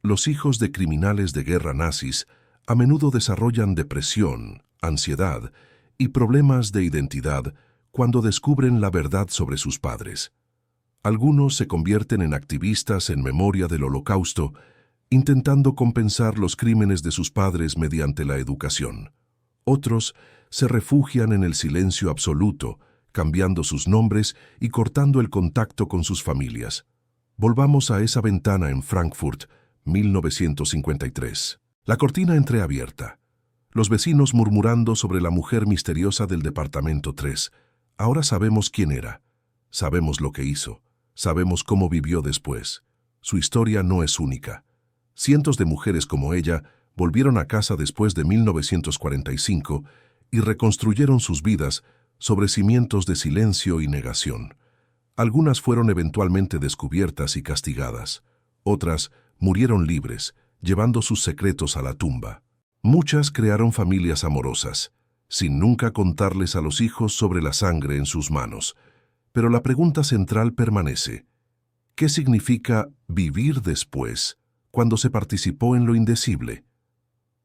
Los hijos de criminales de guerra nazis a menudo desarrollan depresión, ansiedad y problemas de identidad cuando descubren la verdad sobre sus padres. Algunos se convierten en activistas en memoria del Holocausto, intentando compensar los crímenes de sus padres mediante la educación. Otros se refugian en el silencio absoluto, cambiando sus nombres y cortando el contacto con sus familias. Volvamos a esa ventana en Frankfurt, 1953. La cortina entreabierta. Los vecinos murmurando sobre la mujer misteriosa del departamento 3. Ahora sabemos quién era. Sabemos lo que hizo. Sabemos cómo vivió después. Su historia no es única. Cientos de mujeres como ella volvieron a casa después de 1945 y reconstruyeron sus vidas sobre cimientos de silencio y negación. Algunas fueron eventualmente descubiertas y castigadas. Otras murieron libres, llevando sus secretos a la tumba. Muchas crearon familias amorosas, sin nunca contarles a los hijos sobre la sangre en sus manos. Pero la pregunta central permanece. ¿Qué significa vivir después cuando se participó en lo indecible?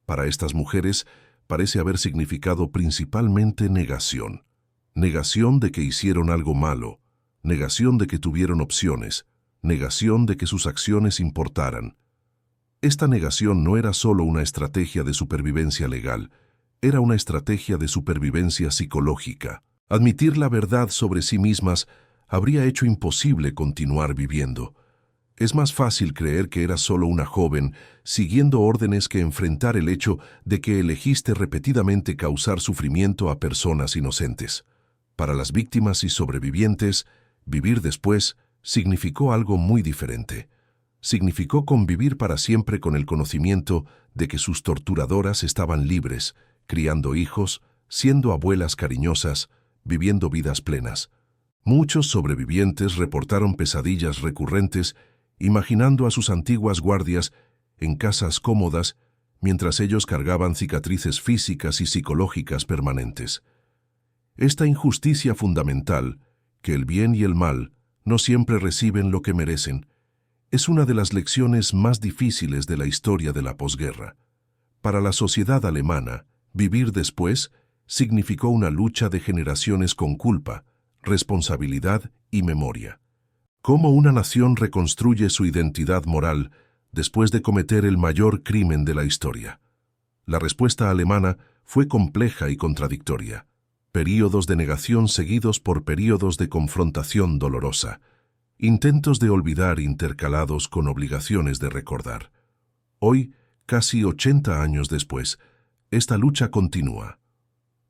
Para estas mujeres parece haber significado principalmente negación. Negación de que hicieron algo malo, negación de que tuvieron opciones, negación de que sus acciones importaran. Esta negación no era solo una estrategia de supervivencia legal, era una estrategia de supervivencia psicológica. Admitir la verdad sobre sí mismas habría hecho imposible continuar viviendo. Es más fácil creer que eras solo una joven siguiendo órdenes que enfrentar el hecho de que elegiste repetidamente causar sufrimiento a personas inocentes. Para las víctimas y sobrevivientes, vivir después significó algo muy diferente. Significó convivir para siempre con el conocimiento de que sus torturadoras estaban libres, criando hijos, siendo abuelas cariñosas, viviendo vidas plenas. Muchos sobrevivientes reportaron pesadillas recurrentes, imaginando a sus antiguas guardias en casas cómodas, mientras ellos cargaban cicatrices físicas y psicológicas permanentes. Esta injusticia fundamental, que el bien y el mal no siempre reciben lo que merecen, es una de las lecciones más difíciles de la historia de la posguerra. Para la sociedad alemana, vivir después significó una lucha de generaciones con culpa, responsabilidad y memoria. ¿Cómo una nación reconstruye su identidad moral después de cometer el mayor crimen de la historia? La respuesta alemana fue compleja y contradictoria. Períodos de negación seguidos por períodos de confrontación dolorosa. Intentos de olvidar intercalados con obligaciones de recordar. Hoy, casi 80 años después, esta lucha continúa.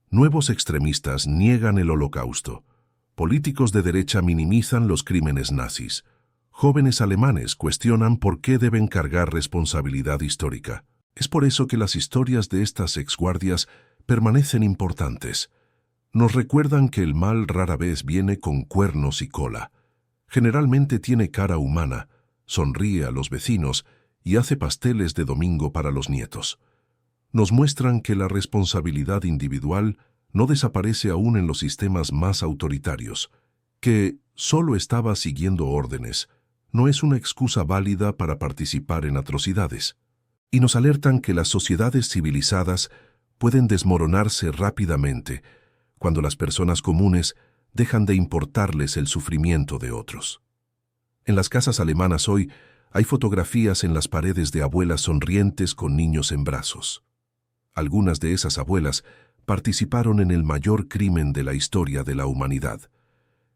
Nuevos extremistas niegan el Holocausto. Políticos de derecha minimizan los crímenes nazis. Jóvenes alemanes cuestionan por qué deben cargar responsabilidad histórica. Es por eso que las historias de estas exguardias permanecen importantes. Nos recuerdan que el mal rara vez viene con cuernos y cola. Generalmente tiene cara humana, sonríe a los vecinos y hace pasteles de domingo para los nietos. Nos muestran que la responsabilidad individual no desaparece aún en los sistemas más autoritarios, que solo estaba siguiendo órdenes, no es una excusa válida para participar en atrocidades. Y nos alertan que las sociedades civilizadas pueden desmoronarse rápidamente cuando las personas comunes dejan de importarles el sufrimiento de otros. En las casas alemanas hoy hay fotografías en las paredes de abuelas sonrientes con niños en brazos. Algunas de esas abuelas participaron en el mayor crimen de la historia de la humanidad.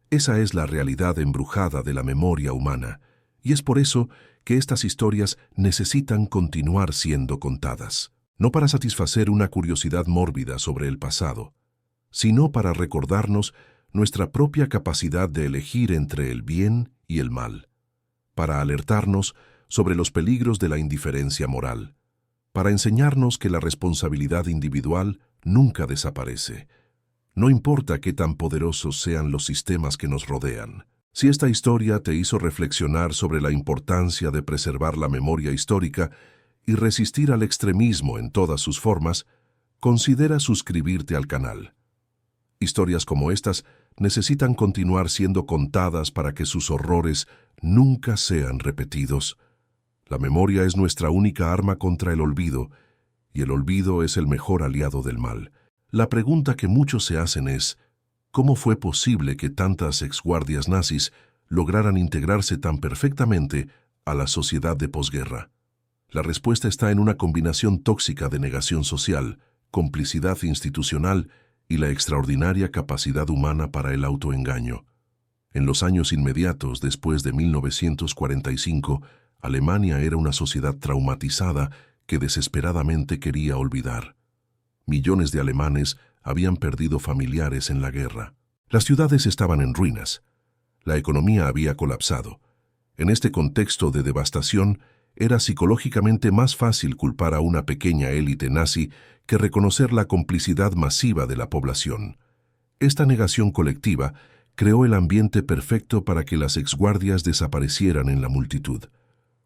Esa es la realidad embrujada de la memoria humana, y es por eso que estas historias necesitan continuar siendo contadas, no para satisfacer una curiosidad mórbida sobre el pasado, sino para recordarnos nuestra propia capacidad de elegir entre el bien y el mal, para alertarnos sobre los peligros de la indiferencia moral, para enseñarnos que la responsabilidad individual nunca desaparece. No importa qué tan poderosos sean los sistemas que nos rodean. Si esta historia te hizo reflexionar sobre la importancia de preservar la memoria histórica y resistir al extremismo en todas sus formas, considera suscribirte al canal. Historias como estas necesitan continuar siendo contadas para que sus horrores nunca sean repetidos. La memoria es nuestra única arma contra el olvido, y el olvido es el mejor aliado del mal. La pregunta que muchos se hacen es, ¿cómo fue posible que tantas exguardias nazis lograran integrarse tan perfectamente a la sociedad de posguerra? La respuesta está en una combinación tóxica de negación social, complicidad institucional y la extraordinaria capacidad humana para el autoengaño. En los años inmediatos después de 1945, Alemania era una sociedad traumatizada que desesperadamente quería olvidar. Millones de alemanes habían perdido familiares en la guerra. Las ciudades estaban en ruinas. La economía había colapsado. En este contexto de devastación, era psicológicamente más fácil culpar a una pequeña élite nazi que reconocer la complicidad masiva de la población. Esta negación colectiva creó el ambiente perfecto para que las exguardias desaparecieran en la multitud.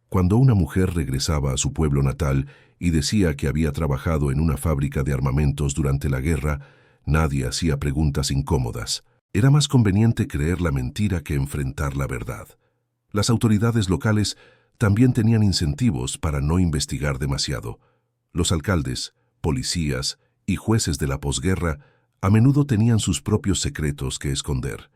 Cuando una mujer regresaba a su pueblo natal y decía que había trabajado en una fábrica de armamentos durante la guerra, nadie hacía preguntas incómodas. Era más conveniente creer la mentira que enfrentar la verdad. Las autoridades locales también tenían incentivos para no investigar demasiado. Los alcaldes, policías y jueces de la posguerra a menudo tenían sus propios secretos que esconder.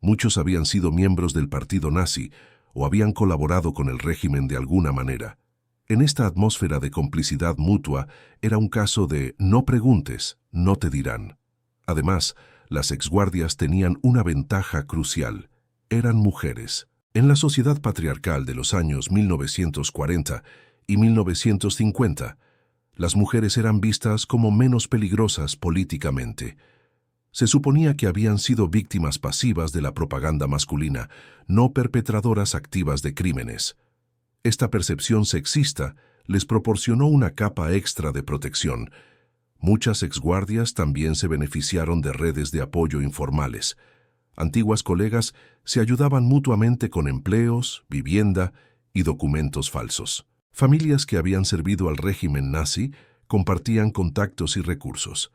Muchos habían sido miembros del partido nazi o habían colaborado con el régimen de alguna manera. En esta atmósfera de complicidad mutua era un caso de no preguntes, no te dirán. Además, las exguardias tenían una ventaja crucial. Eran mujeres. En la sociedad patriarcal de los años 1940 y 1950, las mujeres eran vistas como menos peligrosas políticamente. Se suponía que habían sido víctimas pasivas de la propaganda masculina, no perpetradoras activas de crímenes. Esta percepción sexista les proporcionó una capa extra de protección. Muchas exguardias también se beneficiaron de redes de apoyo informales. Antiguas colegas se ayudaban mutuamente con empleos, vivienda y documentos falsos. Familias que habían servido al régimen nazi compartían contactos y recursos.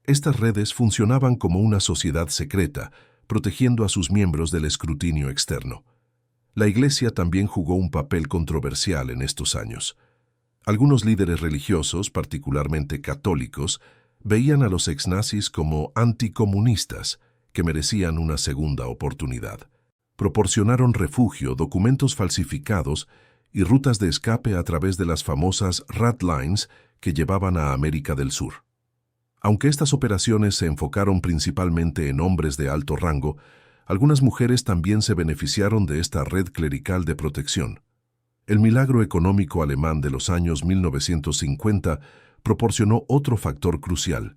Estas redes funcionaban como una sociedad secreta, protegiendo a sus miembros del escrutinio externo. La Iglesia también jugó un papel controversial en estos años. Algunos líderes religiosos, particularmente católicos, veían a los exnazis como anticomunistas, que merecían una segunda oportunidad. Proporcionaron refugio, documentos falsificados y rutas de escape a través de las famosas Rat Lines que llevaban a América del Sur. Aunque estas operaciones se enfocaron principalmente en hombres de alto rango, algunas mujeres también se beneficiaron de esta red clerical de protección. El milagro económico alemán de los años 1950 proporcionó otro factor crucial.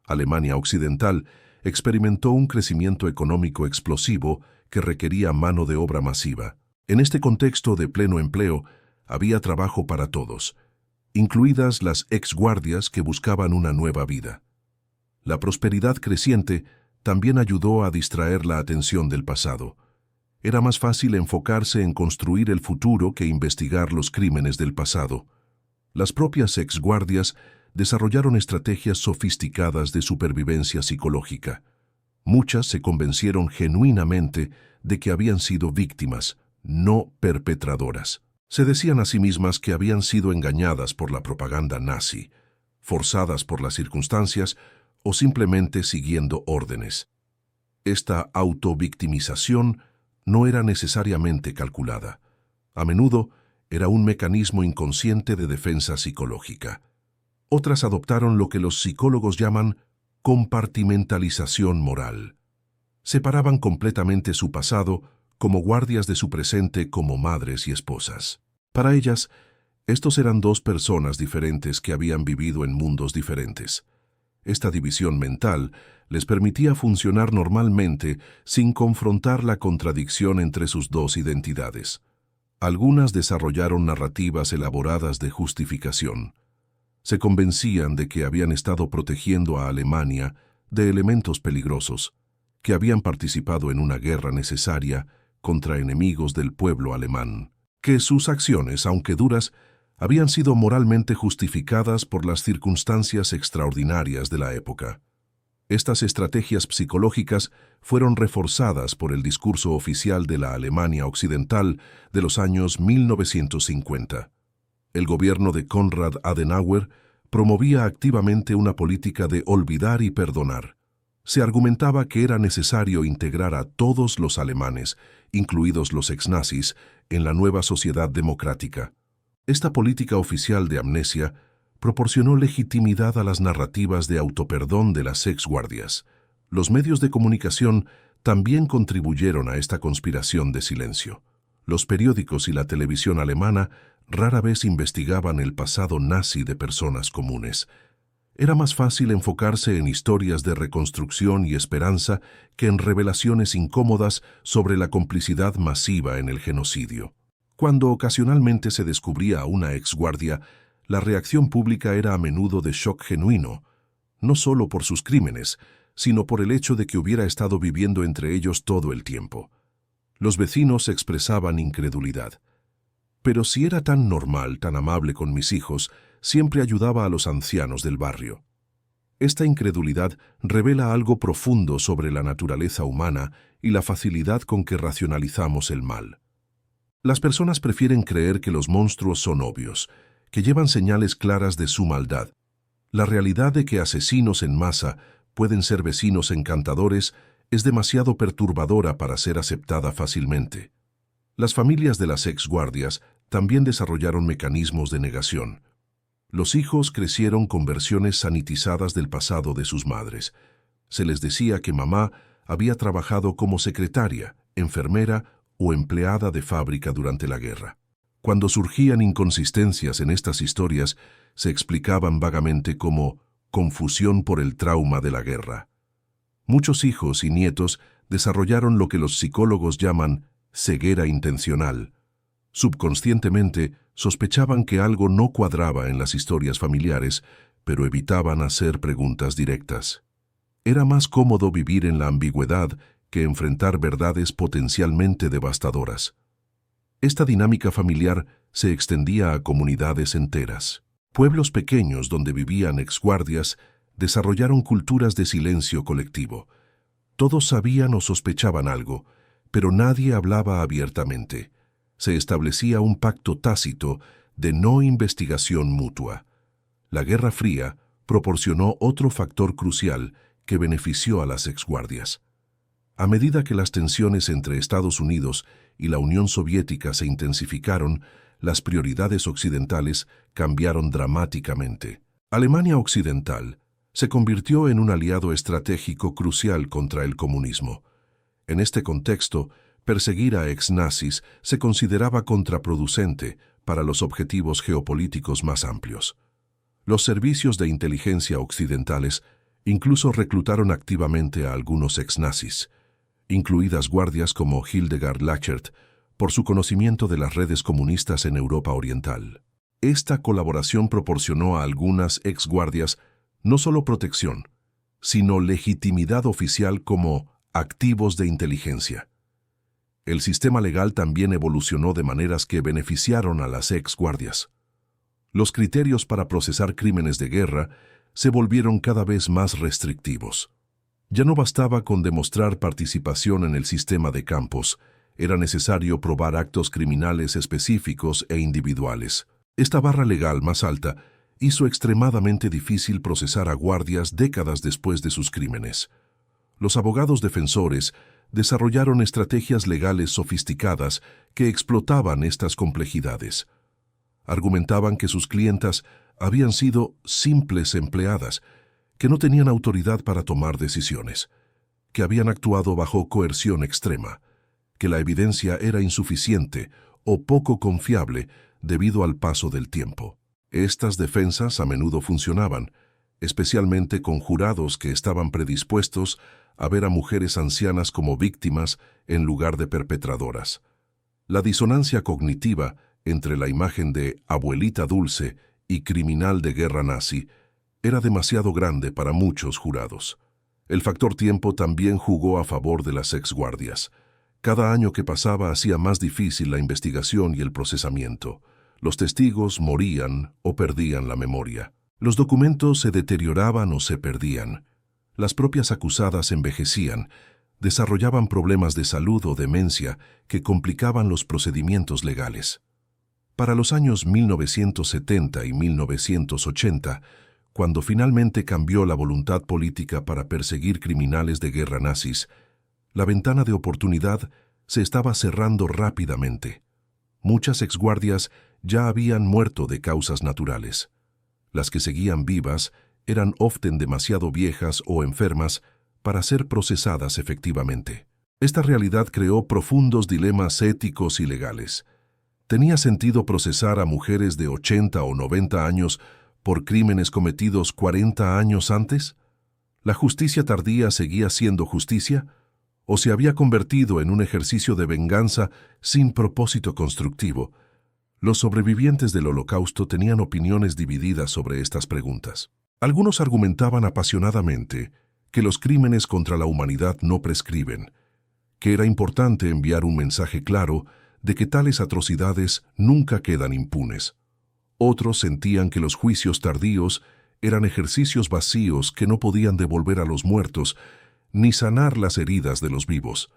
Alemania Occidental experimentó un crecimiento económico explosivo que requería mano de obra masiva. En este contexto de pleno empleo, había trabajo para todos, incluidas las exguardias que buscaban una nueva vida. La prosperidad creciente también ayudó a distraer la atención del pasado. Era más fácil enfocarse en construir el futuro que investigar los crímenes del pasado. Las propias exguardias desarrollaron estrategias sofisticadas de supervivencia psicológica. Muchas se convencieron genuinamente de que habían sido víctimas, no perpetradoras. Se decían a sí mismas que habían sido engañadas por la propaganda nazi, forzadas por las circunstancias o simplemente siguiendo órdenes. Esta autovictimización no era necesariamente calculada. A menudo era un mecanismo inconsciente de defensa psicológica. Otras adoptaron lo que los psicólogos llaman compartimentalización moral. Separaban completamente su pasado como guardias de su presente como madres y esposas. Para ellas, estos eran dos personas diferentes que habían vivido en mundos diferentes. Esta división mental les permitía funcionar normalmente sin confrontar la contradicción entre sus dos identidades. Algunas desarrollaron narrativas elaboradas de justificación. Se convencían de que habían estado protegiendo a Alemania de elementos peligrosos, que habían participado en una guerra necesaria contra enemigos del pueblo alemán, que sus acciones, aunque duras, habían sido moralmente justificadas por las circunstancias extraordinarias de la época. Estas estrategias psicológicas fueron reforzadas por el discurso oficial de la Alemania Occidental de los años 1950. El gobierno de Konrad Adenauer promovía activamente una política de olvidar y perdonar. Se argumentaba que era necesario integrar a todos los alemanes, incluidos los exnazis, en la nueva sociedad democrática. Esta política oficial de amnesia proporcionó legitimidad a las narrativas de autoperdón de las exguardias. Los medios de comunicación también contribuyeron a esta conspiración de silencio. Los periódicos y la televisión alemana rara vez investigaban el pasado nazi de personas comunes. Era más fácil enfocarse en historias de reconstrucción y esperanza que en revelaciones incómodas sobre la complicidad masiva en el genocidio. Cuando ocasionalmente se descubría a una exguardia, la reacción pública era a menudo de shock genuino, no solo por sus crímenes, sino por el hecho de que hubiera estado viviendo entre ellos todo el tiempo. Los vecinos expresaban incredulidad. Pero si era tan normal, tan amable con mis hijos, siempre ayudaba a los ancianos del barrio. Esta incredulidad revela algo profundo sobre la naturaleza humana y la facilidad con que racionalizamos el mal. Las personas prefieren creer que los monstruos son obvios, que llevan señales claras de su maldad. La realidad de que asesinos en masa pueden ser vecinos encantadores es demasiado perturbadora para ser aceptada fácilmente. Las familias de las exguardias también desarrollaron mecanismos de negación. Los hijos crecieron con versiones sanitizadas del pasado de sus madres. Se les decía que mamá había trabajado como secretaria, enfermera o empleada de fábrica durante la guerra. Cuando surgían inconsistencias en estas historias, se explicaban vagamente como confusión por el trauma de la guerra. Muchos hijos y nietos desarrollaron lo que los psicólogos llaman ceguera intencional. Subconscientemente sospechaban que algo no cuadraba en las historias familiares, pero evitaban hacer preguntas directas. Era más cómodo vivir en la ambigüedad que enfrentar verdades potencialmente devastadoras. Esta dinámica familiar se extendía a comunidades enteras. Pueblos pequeños donde vivían exguardias desarrollaron culturas de silencio colectivo. Todos sabían o sospechaban algo, pero nadie hablaba abiertamente. Se establecía un pacto tácito de no investigación mutua. La Guerra Fría proporcionó otro factor crucial que benefició a las exguardias. A medida que las tensiones entre Estados Unidos y la Unión Soviética se intensificaron, las prioridades occidentales cambiaron dramáticamente. Alemania Occidental se convirtió en un aliado estratégico crucial contra el comunismo. En este contexto, perseguir a exnazis se consideraba contraproducente para los objetivos geopolíticos más amplios. Los servicios de inteligencia occidentales Incluso reclutaron activamente a algunos ex-nazis, incluidas guardias como Hildegard Lachert, por su conocimiento de las redes comunistas en Europa Oriental. Esta colaboración proporcionó a algunas ex-guardias no solo protección, sino legitimidad oficial como activos de inteligencia. El sistema legal también evolucionó de maneras que beneficiaron a las ex-guardias. Los criterios para procesar crímenes de guerra se volvieron cada vez más restrictivos. Ya no bastaba con demostrar participación en el sistema de campos, era necesario probar actos criminales específicos e individuales. Esta barra legal más alta hizo extremadamente difícil procesar a guardias décadas después de sus crímenes. Los abogados defensores desarrollaron estrategias legales sofisticadas que explotaban estas complejidades. Argumentaban que sus clientas habían sido simples empleadas, que no tenían autoridad para tomar decisiones, que habían actuado bajo coerción extrema, que la evidencia era insuficiente o poco confiable debido al paso del tiempo. Estas defensas a menudo funcionaban, especialmente con jurados que estaban predispuestos a ver a mujeres ancianas como víctimas en lugar de perpetradoras. La disonancia cognitiva entre la imagen de abuelita dulce y criminal de guerra nazi era demasiado grande para muchos jurados. El factor tiempo también jugó a favor de las exguardias. Cada año que pasaba hacía más difícil la investigación y el procesamiento. Los testigos morían o perdían la memoria. Los documentos se deterioraban o se perdían. Las propias acusadas envejecían, desarrollaban problemas de salud o demencia que complicaban los procedimientos legales. Para los años 1970 y 1980, cuando finalmente cambió la voluntad política para perseguir criminales de guerra nazis, la ventana de oportunidad se estaba cerrando rápidamente. Muchas exguardias ya habían muerto de causas naturales. Las que seguían vivas eran often demasiado viejas o enfermas para ser procesadas efectivamente. Esta realidad creó profundos dilemas éticos y legales. ¿Tenía sentido procesar a mujeres de 80 o 90 años por crímenes cometidos 40 años antes? ¿La justicia tardía seguía siendo justicia? ¿O se había convertido en un ejercicio de venganza sin propósito constructivo? Los sobrevivientes del Holocausto tenían opiniones divididas sobre estas preguntas. Algunos argumentaban apasionadamente que los crímenes contra la humanidad no prescriben, que era importante enviar un mensaje claro de que tales atrocidades nunca quedan impunes. Otros sentían que los juicios tardíos eran ejercicios vacíos que no podían devolver a los muertos ni sanar las heridas de los vivos.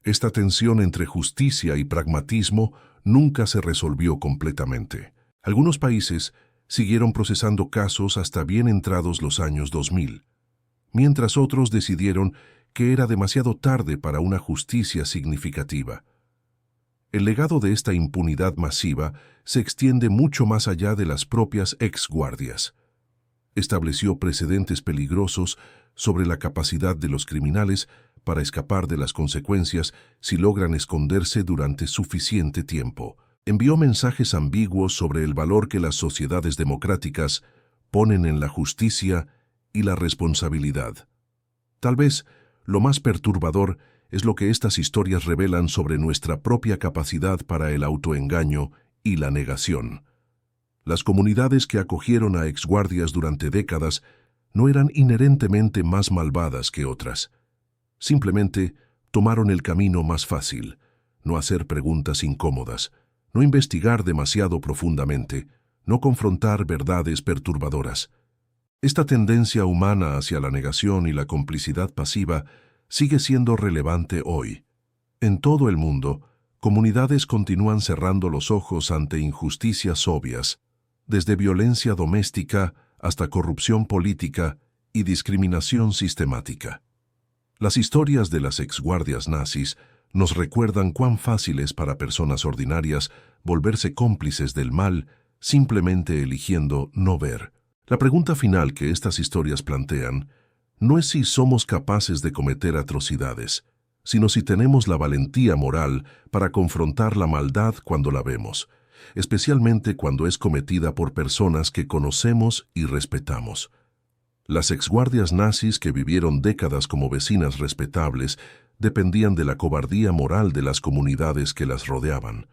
Esta tensión entre justicia y pragmatismo nunca se resolvió completamente. Algunos países siguieron procesando casos hasta bien entrados los años 2000, mientras otros decidieron que era demasiado tarde para una justicia significativa. El legado de esta impunidad masiva se extiende mucho más allá de las propias exguardias. Estableció precedentes peligrosos sobre la capacidad de los criminales para escapar de las consecuencias si logran esconderse durante suficiente tiempo. Envió mensajes ambiguos sobre el valor que las sociedades democráticas ponen en la justicia y la responsabilidad. Tal vez lo más perturbador es lo que estas historias revelan sobre nuestra propia capacidad para el autoengaño y la negación. Las comunidades que acogieron a exguardias durante décadas no eran inherentemente más malvadas que otras. Simplemente tomaron el camino más fácil, no hacer preguntas incómodas, no investigar demasiado profundamente, no confrontar verdades perturbadoras. Esta tendencia humana hacia la negación y la complicidad pasiva sigue siendo relevante hoy. En todo el mundo, comunidades continúan cerrando los ojos ante injusticias obvias, desde violencia doméstica hasta corrupción política y discriminación sistemática. Las historias de las exguardias nazis nos recuerdan cuán fácil es para personas ordinarias volverse cómplices del mal simplemente eligiendo no ver. La pregunta final que estas historias plantean no es si somos capaces de cometer atrocidades, sino si tenemos la valentía moral para confrontar la maldad cuando la vemos, especialmente cuando es cometida por personas que conocemos y respetamos. Las exguardias nazis que vivieron décadas como vecinas respetables dependían de la cobardía moral de las comunidades que las rodeaban.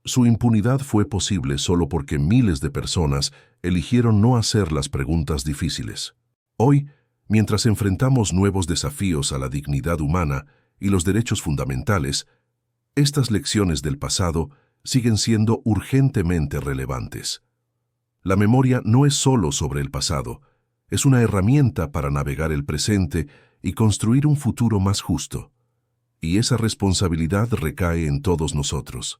Su impunidad fue posible solo porque miles de personas eligieron no hacer las preguntas difíciles. Hoy, mientras enfrentamos nuevos desafíos a la dignidad humana y los derechos fundamentales, estas lecciones del pasado siguen siendo urgentemente relevantes. La memoria no es solo sobre el pasado, es una herramienta para navegar el presente y construir un futuro más justo. Y esa responsabilidad recae en todos nosotros.